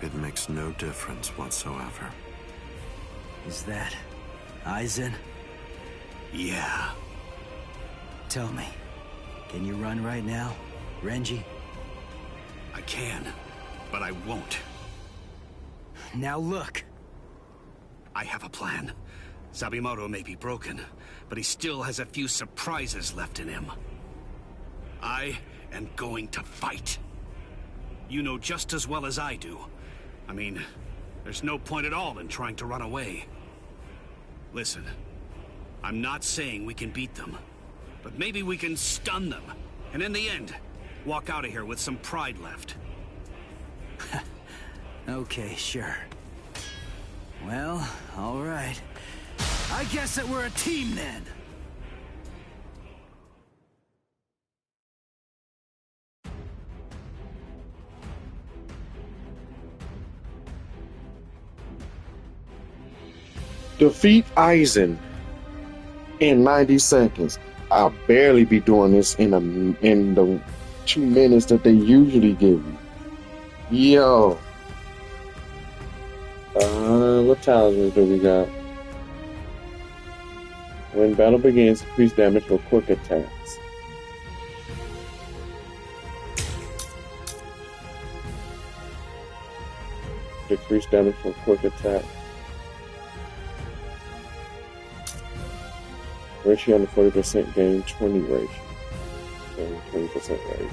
It makes no difference whatsoever. Is that Aizen? Yeah. Tell me, can you run right now, Renji? I can, but I won't. Now look. I have a plan. Sabimoto may be broken, but he still has a few surprises left in him. I am going to fight. You know just as well as I do. I mean, there's no point at all in trying to run away. Listen, I'm not saying we can beat them, but maybe we can stun them, and in the end, walk out of here with some pride left. Okay, sure. Well, all right. I guess that we're a team then. Defeat Aizen in 90 seconds. I'll barely be doing this in the 2 minutes that they usually give me. Yo. What talismans do we got? When battle begins, increase damage for quick attacks. Decrease damage for quick attack. Ratio on the 40% gain 20 ratio. Gain 20% ratio.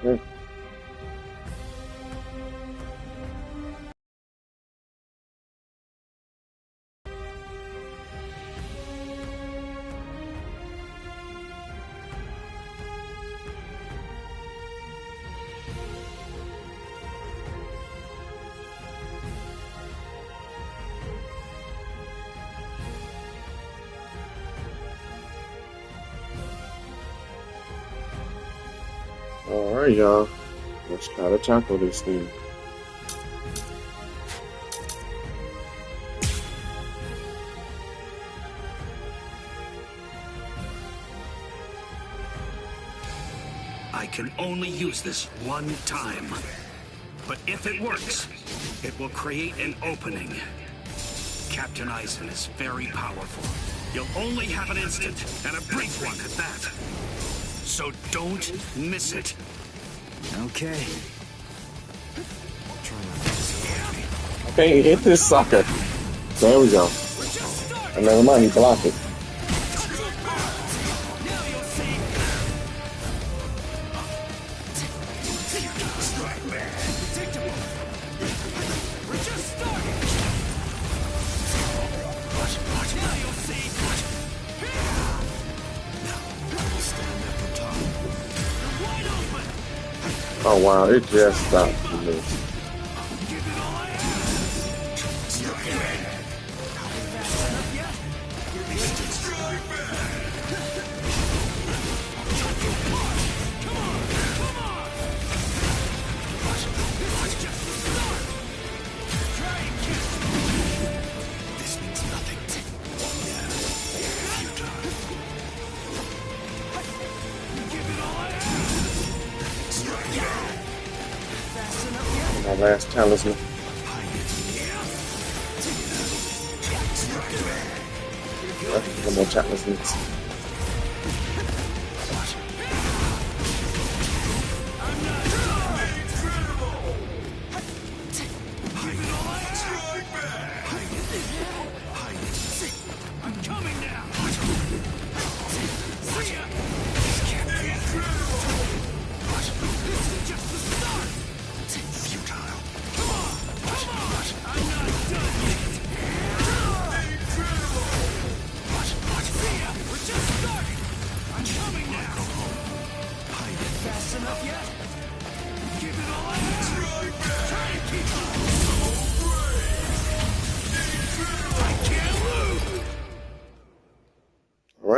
Okay. Alright, y'all. Let's try to tackle this thing. I can only use this one time. But if it works, it will create an opening. Captain Aizen is very powerful. You'll only have an instant, and a brief one at that. So don't miss it. Okay. Okay, hit this sucker. There we go. And never mind, he blocked it. Oh wow, it just stopped for me. My last talisman. One more talismans.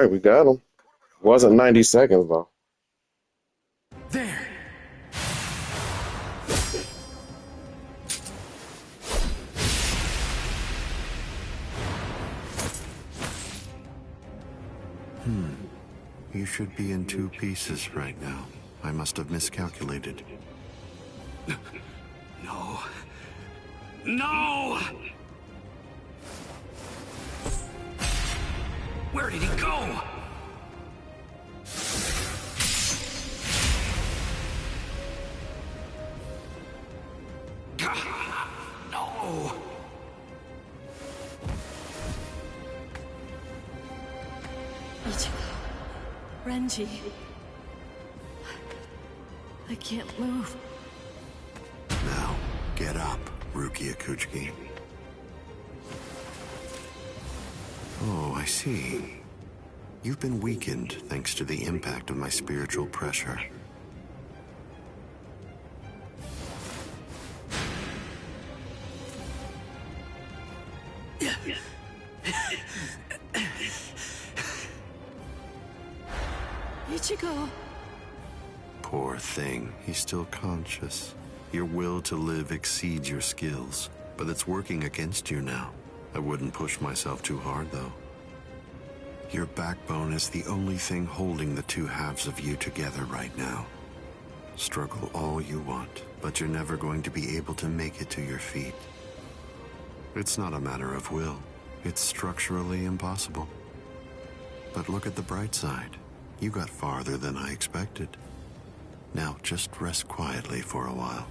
right, we got him. Wasn't 90 seconds though. There. You should be in 2 pieces right now. I must have miscalculated. No. No! Where did he go? No! Ichigo. Renji. I can't move. Now, get up, Rukia Kuchiki. Oh, I see. You've been weakened thanks to the impact of my spiritual pressure. Ichigo. Poor thing, he's still conscious. Your will to live exceeds your skills, but it's working against you now. I wouldn't push myself too hard, though. Your backbone is the only thing holding the 2 halves of you together right now. Struggle all you want, but you're never going to be able to make it to your feet. It's not a matter of will. It's structurally impossible. But look at the bright side. You got farther than I expected. Now just rest quietly for a while.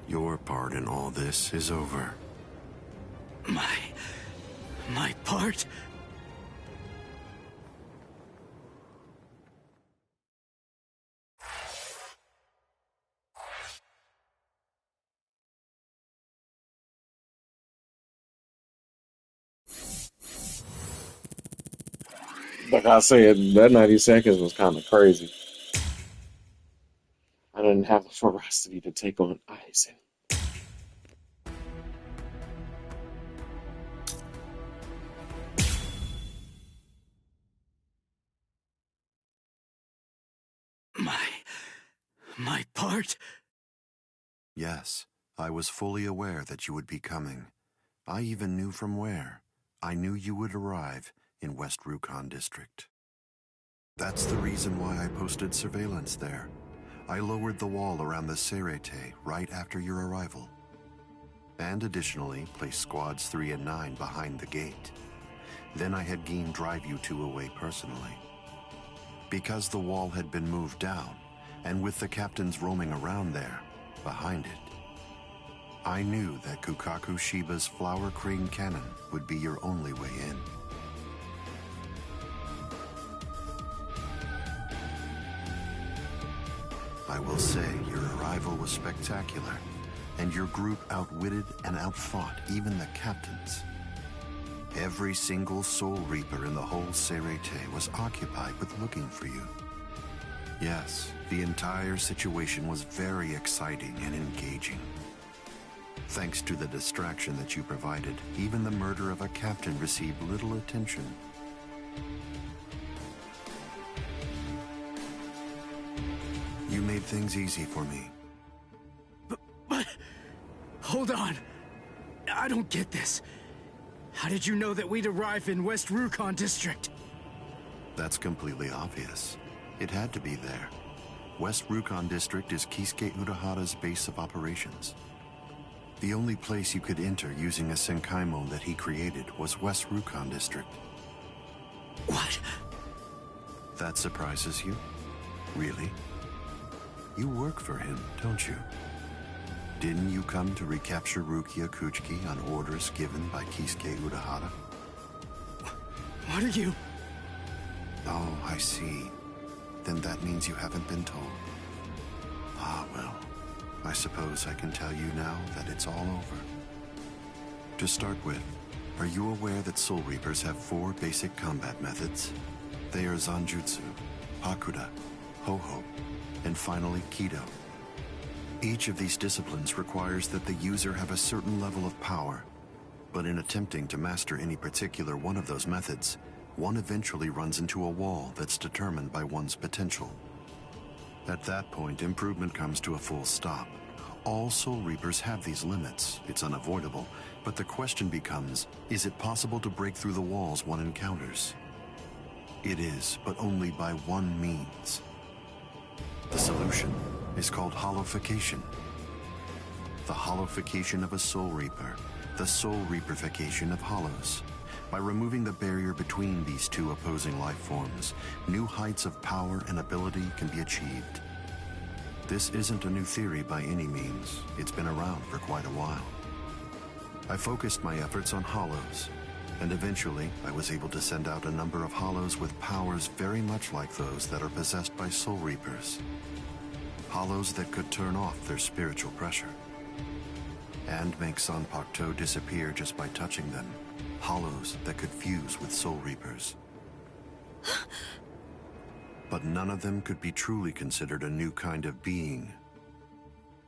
Your part in all this is over. My part? Like I said, that 90 seconds was kind of crazy. I didn't have the ferocity to take on Aizen. My part? Yes, I was fully aware that you would be coming. I even knew from where. I knew you would arrive in West Rukon District. That's the reason why I posted surveillance there. I lowered the wall around the Serete right after your arrival. And additionally, placed squads 3 and 9 behind the gate. Then I had Geen drive you 2 away personally. Because the wall had been moved down, and with the captains roaming around there, behind it, I knew that Kukaku Shiba's Flower Crane Cannon would be your only way in. I will say your arrival was spectacular, and your group outwitted and outfought even the captains. Every single Soul Reaper in the whole Serete was occupied with looking for you. Yes, the entire situation was very exciting and engaging. Thanks to the distraction that you provided, even the murder of a captain received little attention. You made things easy for me. But... Hold on. I don't get this. How did you know that we'd arrive in West Rukon District? That's completely obvious. It had to be there. West Rukon District is Kisuke Urahara's base of operations. The only place you could enter using a Senkaimon that he created was West Rukon District. What? That surprises you? Really? You work for him, don't you? Didn't you come to recapture Rukia Kuchiki on orders given by Kisuke Urahara? What are you... Oh, I see. Then that means you haven't been told. Ah, well. I suppose I can tell you now that it's all over. To start with, are you aware that Soul Reapers have 4 basic combat methods? They are Zanjutsu, Hakuda, Ho-Ho, and finally Kido. Each of these disciplines requires that the user have a certain level of power, but in attempting to master any particular one of those methods, one eventually runs into a wall that's determined by one's potential. At that point, improvement comes to a full stop. All Soul Reapers have these limits. It's unavoidable, but the question becomes, is it possible to break through the walls one encounters? It is, but only by one means. The solution is called hollowification. The hollowification of a Soul Reaper, the Soul Reaperification of hollows. By removing the barrier between these two opposing life forms, new heights of power and ability can be achieved. This isn't a new theory by any means. It's been around for quite a while. I focused my efforts on hollows, and eventually I was able to send out a number of hollows with powers very much like those that are possessed by Soul Reapers. Hollows that could turn off their spiritual pressure and make Sanpakto disappear just by touching them. Hollows that could fuse with Soul Reapers. But none of them could be truly considered a new kind of being.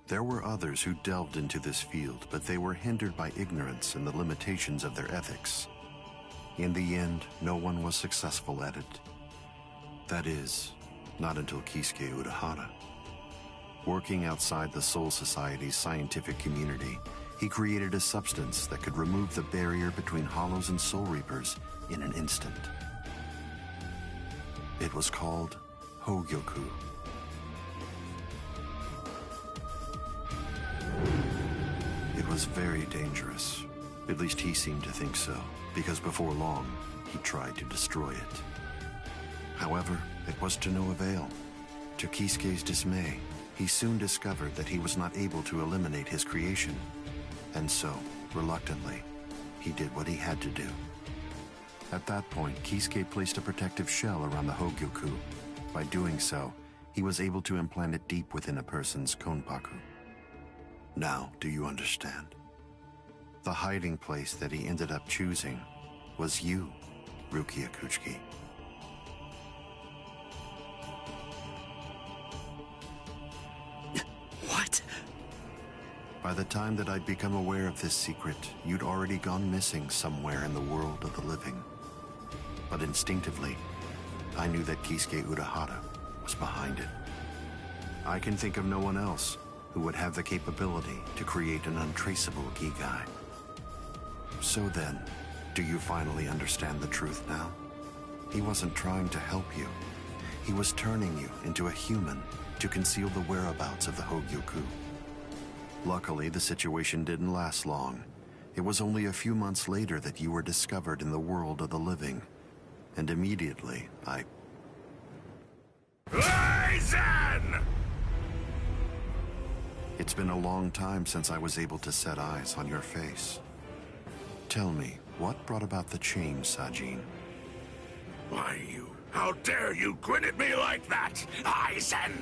There were others who delved into this field, but they were hindered by ignorance and the limitations of their ethics. In the end, no one was successful at it. That is, not until Kisuke Urahara. Working outside the Soul Society's scientific community, he created a substance that could remove the barrier between hollows and Soul Reapers in an instant. It was called Hogyoku. It was very dangerous. At least he seemed to think so, because before long, he tried to destroy it. However, it was to no avail. To Kisuke's dismay, he soon discovered that he was not able to eliminate his creation. And so, reluctantly, he did what he had to do. At that point, Kisuke placed a protective shell around the Hogyoku. By doing so, he was able to implant it deep within a person's konpaku. Now, do you understand? The hiding place that he ended up choosing was you, Rukia Kuchiki. What? By the time that I'd become aware of this secret, you'd already gone missing somewhere in the world of the living. But instinctively, I knew that Kisuke Urahara was behind it. I can think of no one else who would have the capability to create an untraceable Gigai. So then, do you finally understand the truth now? He wasn't trying to help you. He was turning you into a human to conceal the whereabouts of the Hogyoku. Luckily, the situation didn't last long. It was only a few months later that you were discovered in the world of the living. And immediately, Aizen! It's been a long time since I was able to set eyes on your face. Tell me, what brought about the change, Sajin? Why, how dare you grin at me like that, Aizen?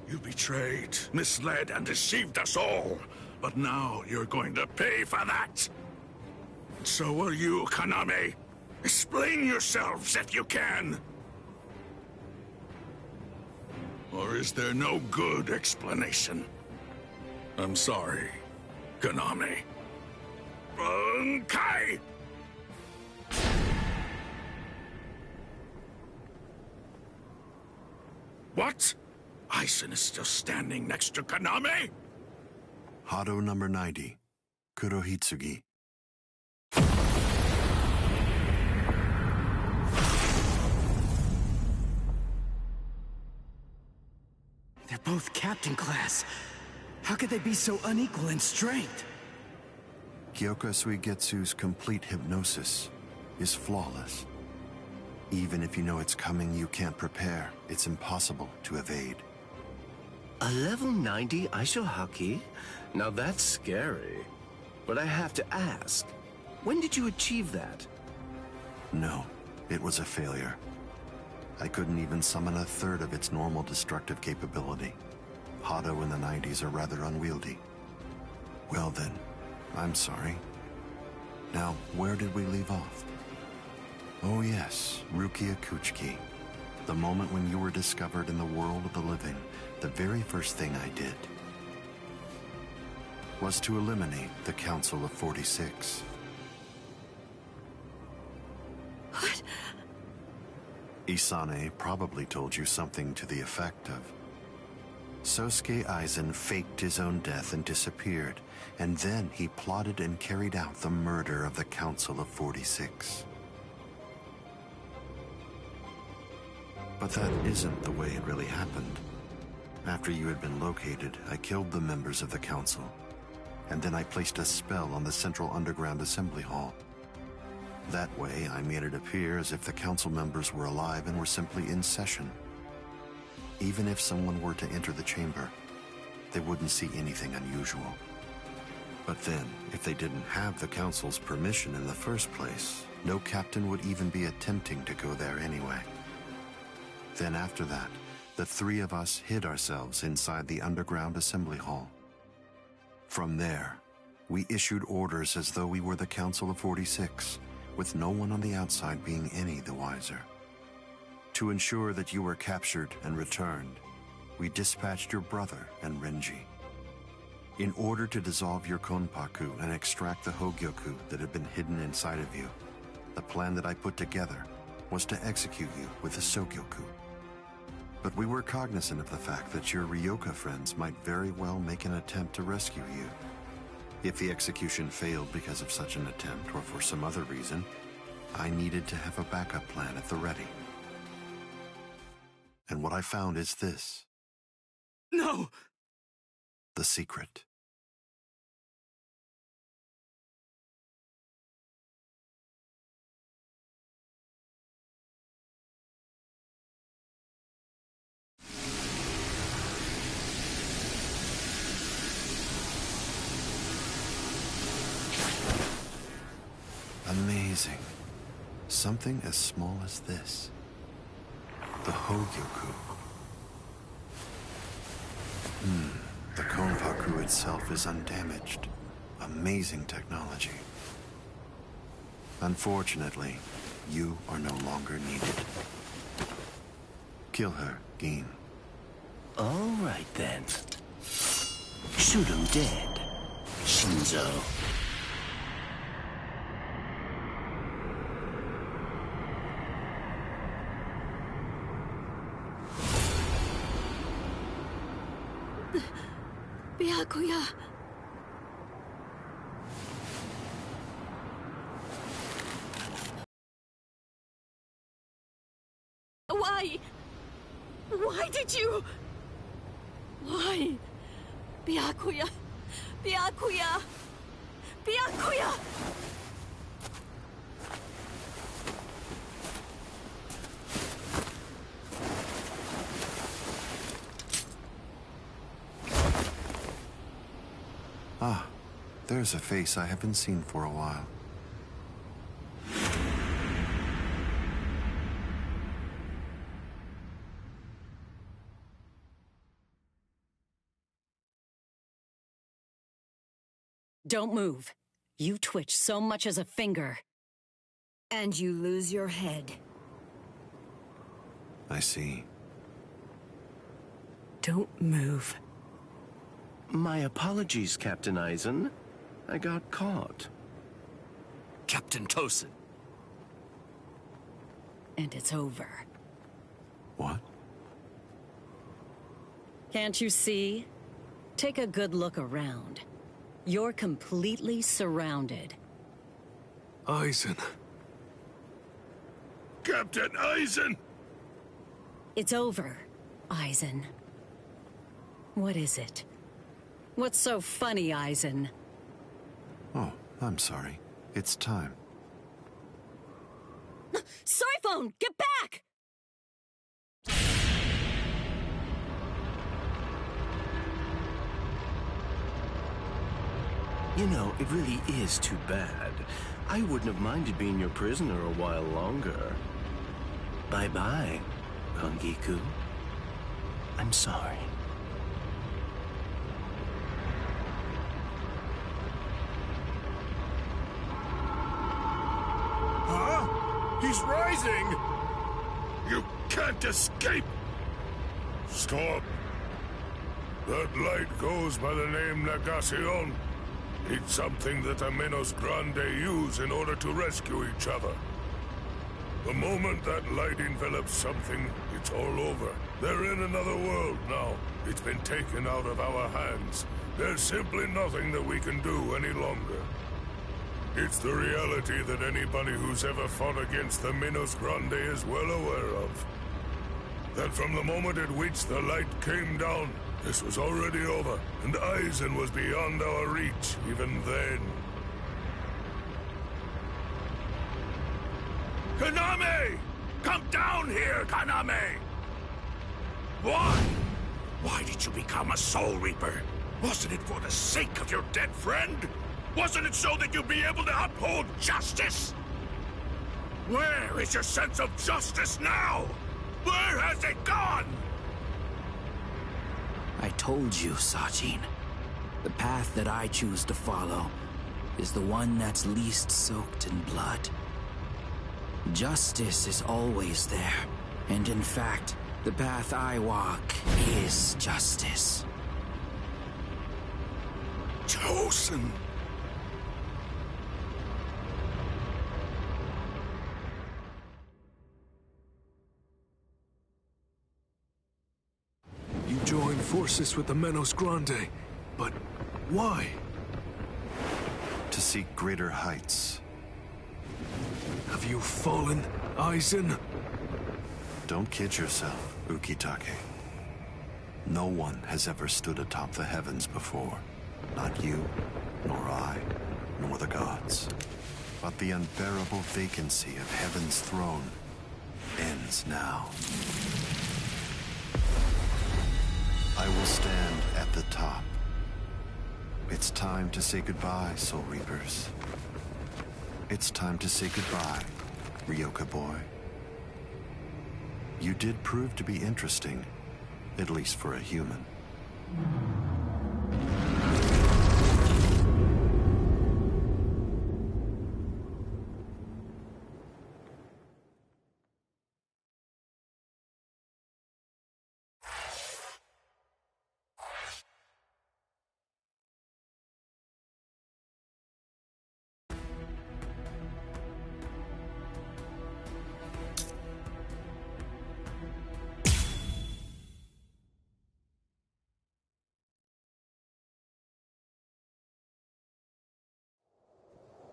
You betrayed, misled, and deceived us all. But now you're going to pay for that. And so will you, Kaname. Explain yourselves if you can. Or is there no good explanation? I'm sorry, Kaname. Bunkai! What? Aizen is still standing next to Kaname? Hado number 90, Kurohitsugi. They're both captain class. How could they be so unequal in strength? Kyoka Suigetsu's complete hypnosis is flawless. Even if you know it's coming, you can't prepare. It's impossible to evade. A level 90 Aisho Haki? Now that's scary. But I have to ask, when did you achieve that? No, it was a failure. I couldn't even summon a third of its normal destructive capability. Hado in the 90s are rather unwieldy. Well then, I'm sorry. Now, where did we leave off? Oh yes, Rukia Kuchiki. The moment when you were discovered in the world of the living, the very first thing I did was to eliminate the Council of 46. What? Isane probably told you something to the effect of, Sosuke Aizen faked his own death and disappeared, and then he plotted and carried out the murder of the Council of 46. But that isn't the way it really happened. After you had been located, I killed the members of the Council, and then I placed a spell on the Central Underground Assembly Hall. That way, I made it appear as if the Council members were alive and were simply in session. Even if someone were to enter the chamber, they wouldn't see anything unusual. But then, if they didn't have the Council's permission in the first place, no captain would even be attempting to go there anyway. Then after that, the three of us hid ourselves inside the underground assembly hall. From there, we issued orders as though we were the Council of 46, with no one on the outside being any the wiser. To ensure that you were captured and returned, we dispatched your brother and Renji. In order to dissolve your Konpaku and extract the Hogyoku that had been hidden inside of you, the plan that I put together was to execute you with the Sogyoku. But we were cognizant of the fact that your Ryoka friends might very well make an attempt to rescue you. If the execution failed because of such an attempt or for some other reason, I needed to have a backup plan at the ready. And what I found is this. No! The secret. Amazing. Something as small as this. The Hogyoku. The Konpaku itself is undamaged. Amazing technology. Unfortunately, you are no longer needed. Kill her, Gin. All right then. Shoot him dead, Shinzo. Byakuya. Why? Why did you? Why? Byakuya. Byakuya. Byakuya. Ah, there's a face I haven't seen for a while. Don't move. You twitch so much as a finger. And you lose your head. I see. Don't move. My apologies, Captain Aizen. I got caught. Captain Tosin. And it's over. What? Can't you see? Take a good look around. You're completely surrounded. Aizen. Captain Aizen! It's over, Aizen. What is it? What's so funny, Aizen? Oh, I'm sorry. It's time. Siphon, get back! You know, it really is too bad. I wouldn't have minded being your prisoner a while longer. Bye-bye, Kongiku. I'm sorry. Huh? He's rising! You can't escape! Stop! That light goes by the name Negacion. It's something that the Menos Grande use in order to rescue each other. The moment that light envelops something, it's all over. They're in another world now. It's been taken out of our hands. There's simply nothing that we can do any longer. It's the reality that anybody who's ever fought against the Minos Grande is well aware of. That from the moment at which the light came down, this was already over, and Aizen was beyond our reach even then. Kaname! Come down here, Kaname! Why? Why did you become a Soul Reaper? Wasn't it for the sake of your dead friend? Wasn't it so that you'd be able to uphold justice? Where is your sense of justice now? Where has it gone? I told you, Sajin. The path that I choose to follow is the one that's least soaked in blood. Justice is always there, and in fact, the path I walk is justice. Chosen. You joined forces with the Minos Grande, but why? To seek greater heights. Have you fallen, Aizen? Don't kid yourself, Ukitake. No one has ever stood atop the heavens before. Not you, nor I, nor the gods. But the unbearable vacancy of heaven's throne ends now. I will stand at the top. It's time to say goodbye, Soul Reapers. It's time to say goodbye, Ryoka boy. You did prove to be interesting, at least for a human.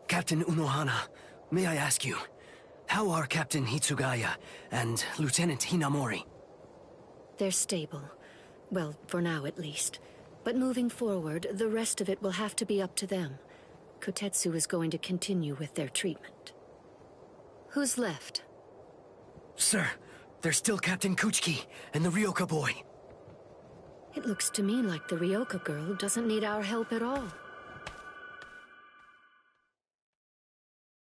Captain Unohana, may I ask you, how are Captain Hitsugaya and Lieutenant Hinamori? They're stable. Well, for now at least. But moving forward, the rest of it will have to be up to them. Kotetsu is going to continue with their treatment. Who's left? Sir, there's still Captain Kuchiki and the Ryoka boy. It looks to me like the Ryoka girl doesn't need our help at all.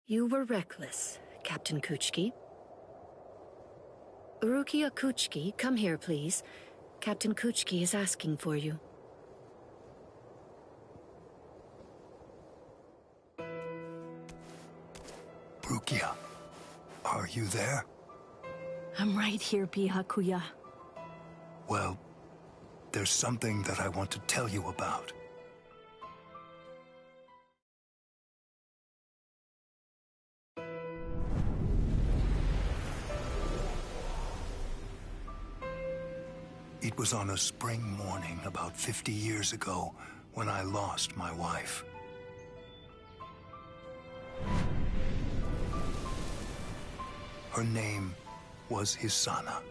You were reckless, Captain Kuchiki. Rukia Kuchiki, come here, please. Captain Kuchiki is asking for you. Rukia, are you there? I'm right here, Byakuya. Well, there's something that I want to tell you about. It was on a spring morning about 50 years ago when I lost my wife. Her name was Hisana.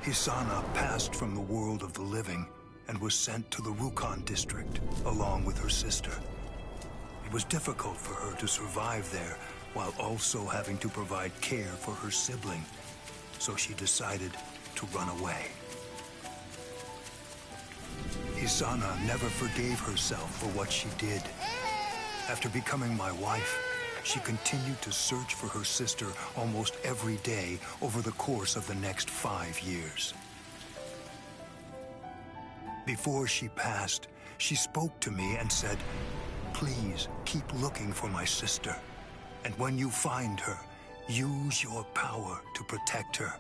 Hisana passed from the world of the living and was sent to the Rukon district along with her sister. It was difficult for her to survive there while also having to provide care for her sibling, so she decided to run away. Hisana never forgave herself for what she did. After becoming my wife, she continued to search for her sister almost every day over the course of the next 5 years. Before she passed, she spoke to me and said, "Please keep looking for my sister, and when you find her, use your power to protect her."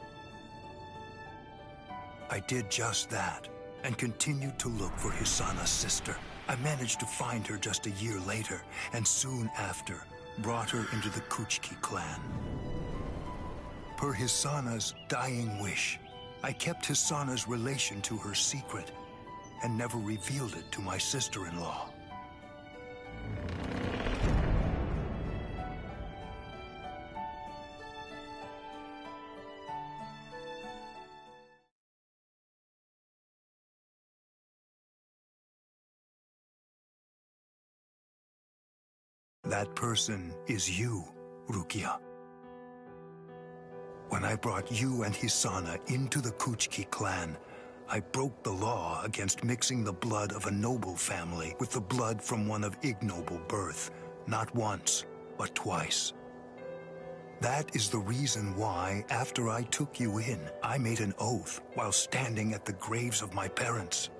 I did just that, and continued to look for Hisana's sister. I managed to find her just a year later, and soon after, brought her into the Kuchiki clan. Per Hisana's dying wish, I kept Hisana's relation to her secret and never revealed it to my sister-in-law. That person is you, Rukia. When I brought you and Hisana into the Kuchiki clan, I broke the law against mixing the blood of a noble family with the blood from one of ignoble birth, not once, but twice. That is the reason why, after I took you in, I made an oath while standing at the graves of my parents.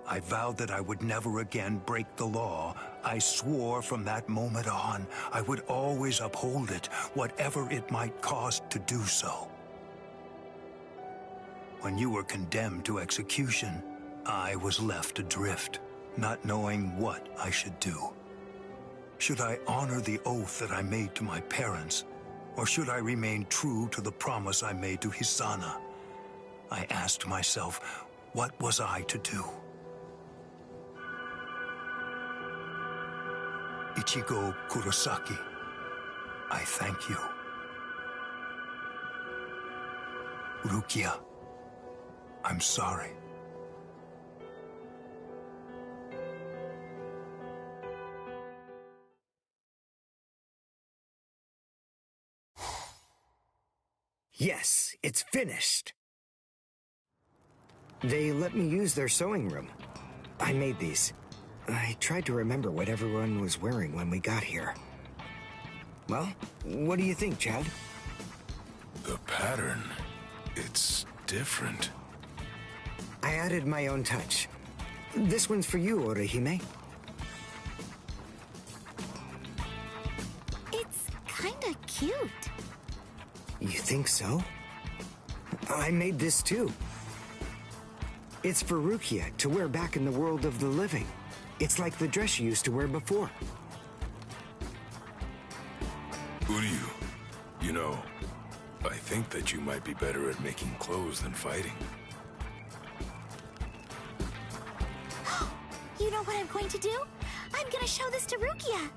I vowed that I would never again break the law. I swore from that moment on, I would always uphold it, whatever it might cost to do so. When you were condemned to execution, I was left adrift, not knowing what I should do. Should I honor the oath that I made to my parents, or should I remain true to the promise I made to Hisana? I asked myself, what was I to do? Ichigo Kurosaki, I thank you. Rukia, I'm sorry. Yes, it's finished. They let me use their sewing room. I made these. I tried to remember what everyone was wearing when we got here. Well, what do you think, Chad? The pattern, it's different. I added my own touch. This one's for you, Orihime. It's kinda cute. You think so? I made this too. It's for Rukia to wear back in the world of the living. It's like the dress she used to wear before. Uryu, you know, I think that you might be better at making clothes than fighting. You know what I'm going to do? I'm gonna show this to Rukia.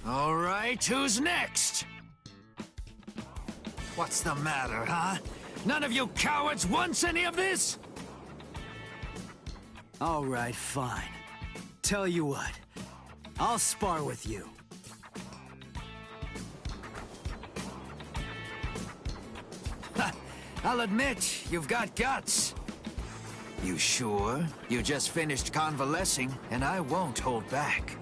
All right, who's next? What's the matter, huh? None of you cowards wants any of this? All right, fine. Tell you what, I'll spar with you. I'll admit, you've got guts. You sure? You just finished convalescing, and I won't hold back.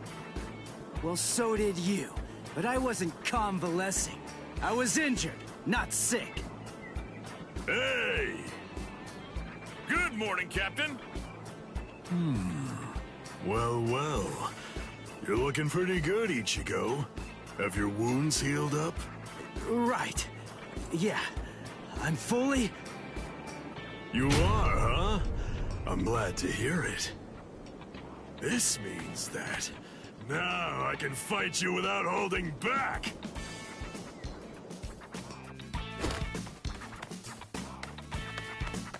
Well, so did you. But I wasn't convalescing. I was injured, not sick. Hey! Good morning, Captain. Well, well. You're looking pretty good, Ichigo. Have your wounds healed up? Right. Yeah. I'm fully... You are, huh? I'm glad to hear it. This means that now I can fight you without holding back!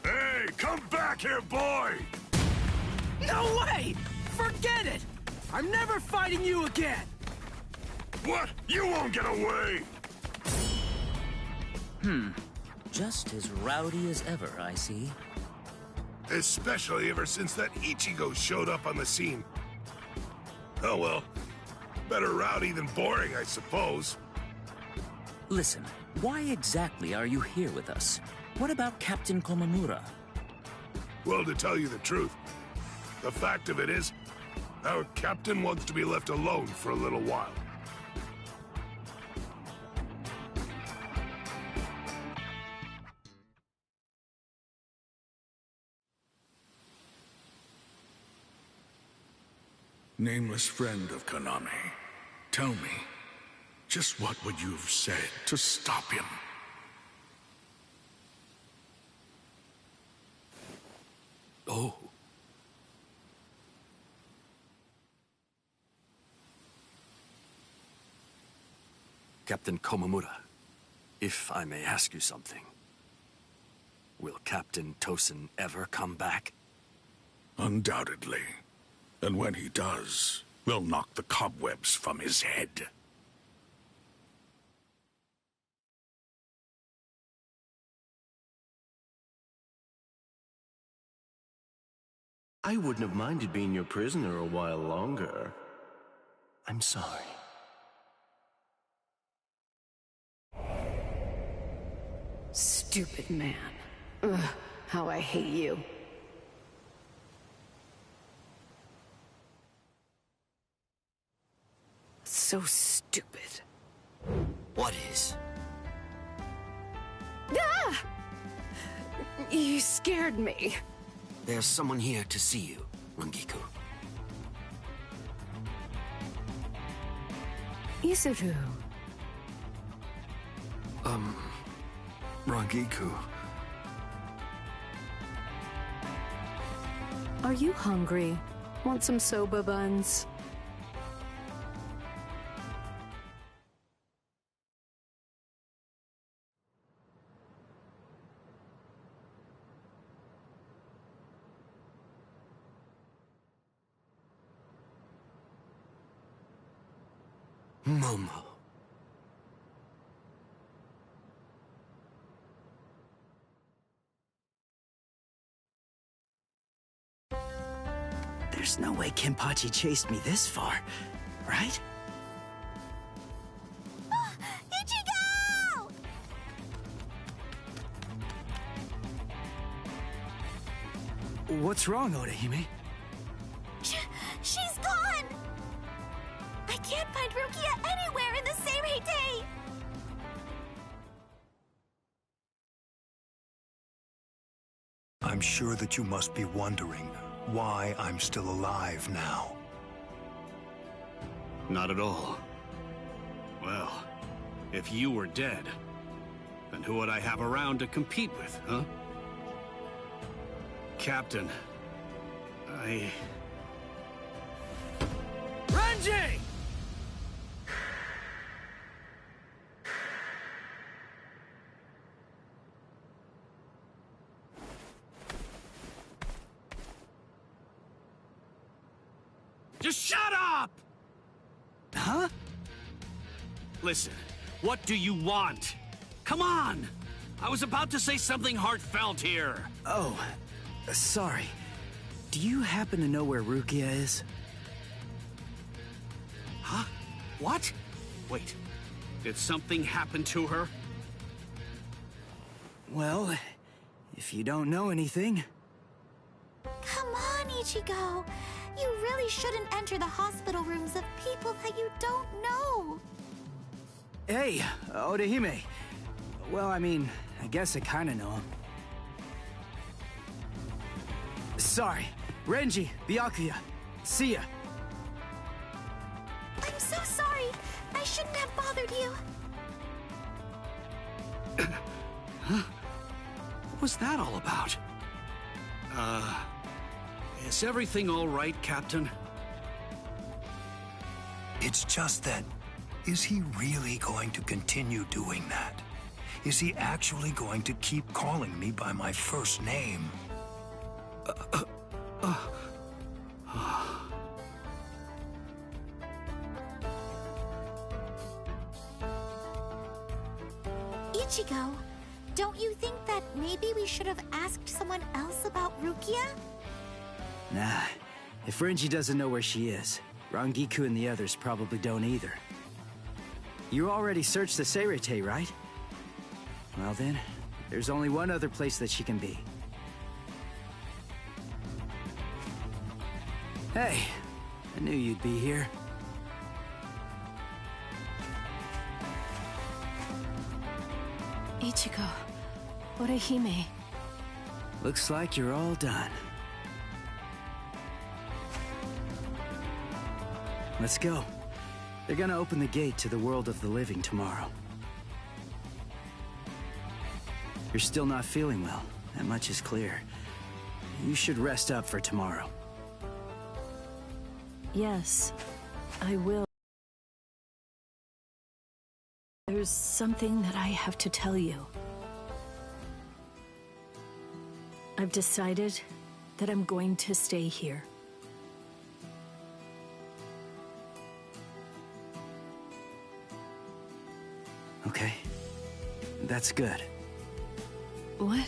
Hey, come back here, boy! No way! Forget it! I'm never fighting you again! What? You won't get away! Just as rowdy as ever, I see. Especially ever since that Ichigo showed up on the scene. Oh well. Better rowdy than boring, I suppose. Listen, why exactly are you here with us? What about Captain Komamura? Well, to tell you the truth, the fact of it is, our captain wants to be left alone for a little while. Nameless friend of Konami, tell me, just what would you have said to stop him? Oh. Captain Komamura, if I may ask you something. Will Captain Tosin ever come back? Undoubtedly. And when he does, we'll knock the cobwebs from his head. I wouldn't have minded being your prisoner a while longer. I'm sorry. Stupid man. Ugh, how I hate you. So stupid. What is? Ah! You scared me. There's someone here to see you, Rangiku. Isuru. Rangiku. Are you hungry? Want some soba buns? Momo. There's no way Kenpachi chased me this far, right? Ichigo! What's wrong, Orihime? She's gone! I can't find Rukia anywhere in the Seirei. I'm sure that you must be wondering why I'm still alive now. Not at all. Well, if you were dead, then who would I have around to compete with, huh? Captain, Renji! Just shut up! Huh? Listen, what do you want? Come on! I was about to say something heartfelt here. Oh, sorry. Do you happen to know where Rukia is? Huh? What? Wait, did something happen to her? Well, if you don't know anything... Come on, Ichigo. You really shouldn't enter the hospital rooms of people that you don't know. Hey, Orihime. Well, I mean, I guess I kinda know him. Sorry. Renji, Byakuya. See ya. I'm so sorry. I shouldn't have bothered you. Huh? What was that all about? Is everything all right, Captain? It's just that, is he really going to continue doing that? Is he actually going to keep calling me by my first name? Ichigo, don't you think that maybe we should have asked someone else about Rukia? Nah. If Renji doesn't know where she is, Rangiku and the others probably don't either. You already searched the Seirei, right? Well then, there's only one other place that she can be. Hey, I knew you'd be here. Ichigo, Orihime. Looks like you're all done. Let's go. They're gonna open the gate to the world of the living tomorrow. You're still not feeling well. That much is clear. you should rest up for tomorrow. Yes, I will. There's something that I have to tell you. I've decided that I'm going to stay here. Okay. That's good. What?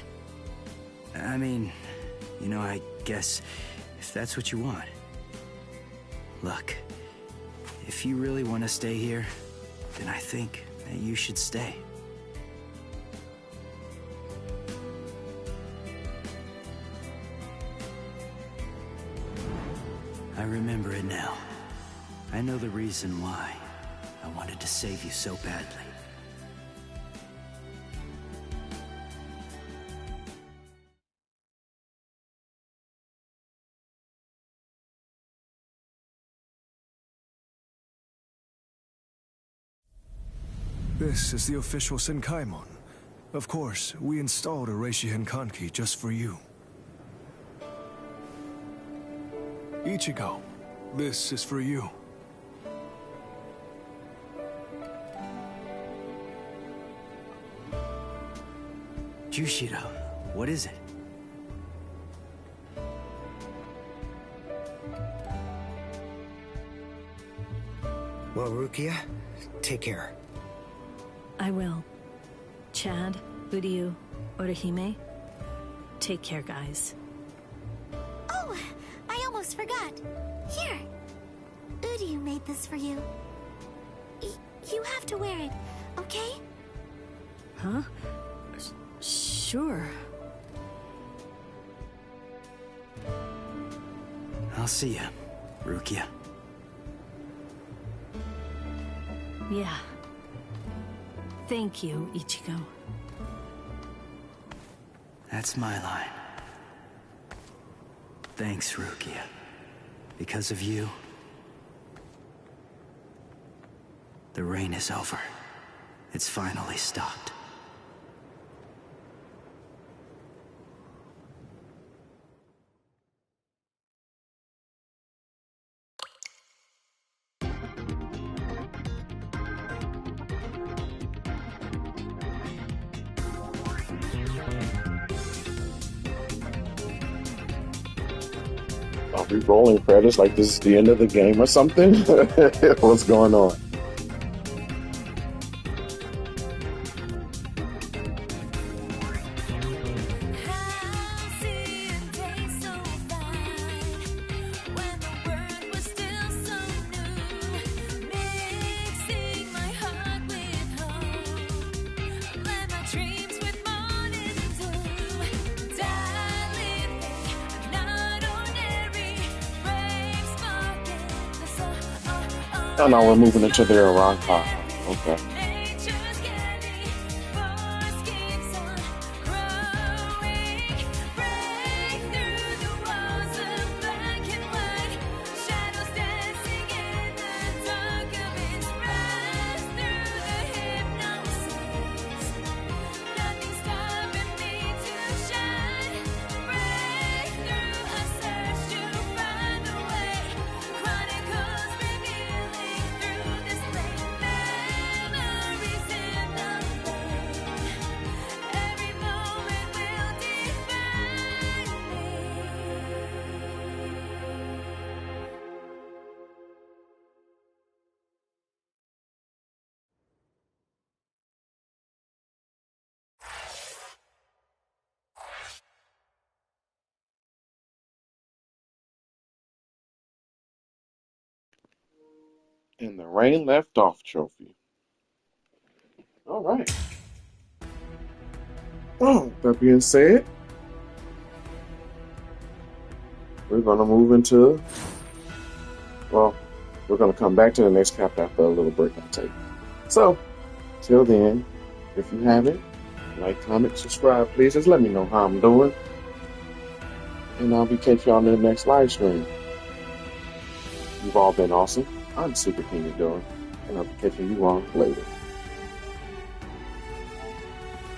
I mean, you know, I guess if that's what you want. Look, if you really want to stay here, then I think that you should stay. I remember it now. I know the reason why I wanted to save you so badly. This is the official Senkaimon. Of course, we installed a Reishihen Kanki just for you. Ichigo, this is for you. Jushiro, what is it? Well, Rukia, take care. I will. Chad, Uryu, Orihime, take care, guys. Oh, I almost forgot. Here. Uryu made this for you. You have to wear it, okay? Huh? Sure. I'll see ya, Rukia. Yeah. Thank you, Ichigo. That's my line. Thanks, Rukia. Because of you, the rain is over. It's finally stopped. Are we rolling credits like this is the end of the game or something? What's going on? Oh no, we're moving into their Iran car. Okay. And the rain left off trophy. All right. Well, that being said, we're going to move into, well, we're going to come back to the next chapter after a little break I take. So, till then, if you haven't, like, comment, subscribe, please. Just let me know how I'm doing. And I'll be catching you on the next live stream. You've all been awesome. I'm Super King of Doing, and I'll be catching you on later.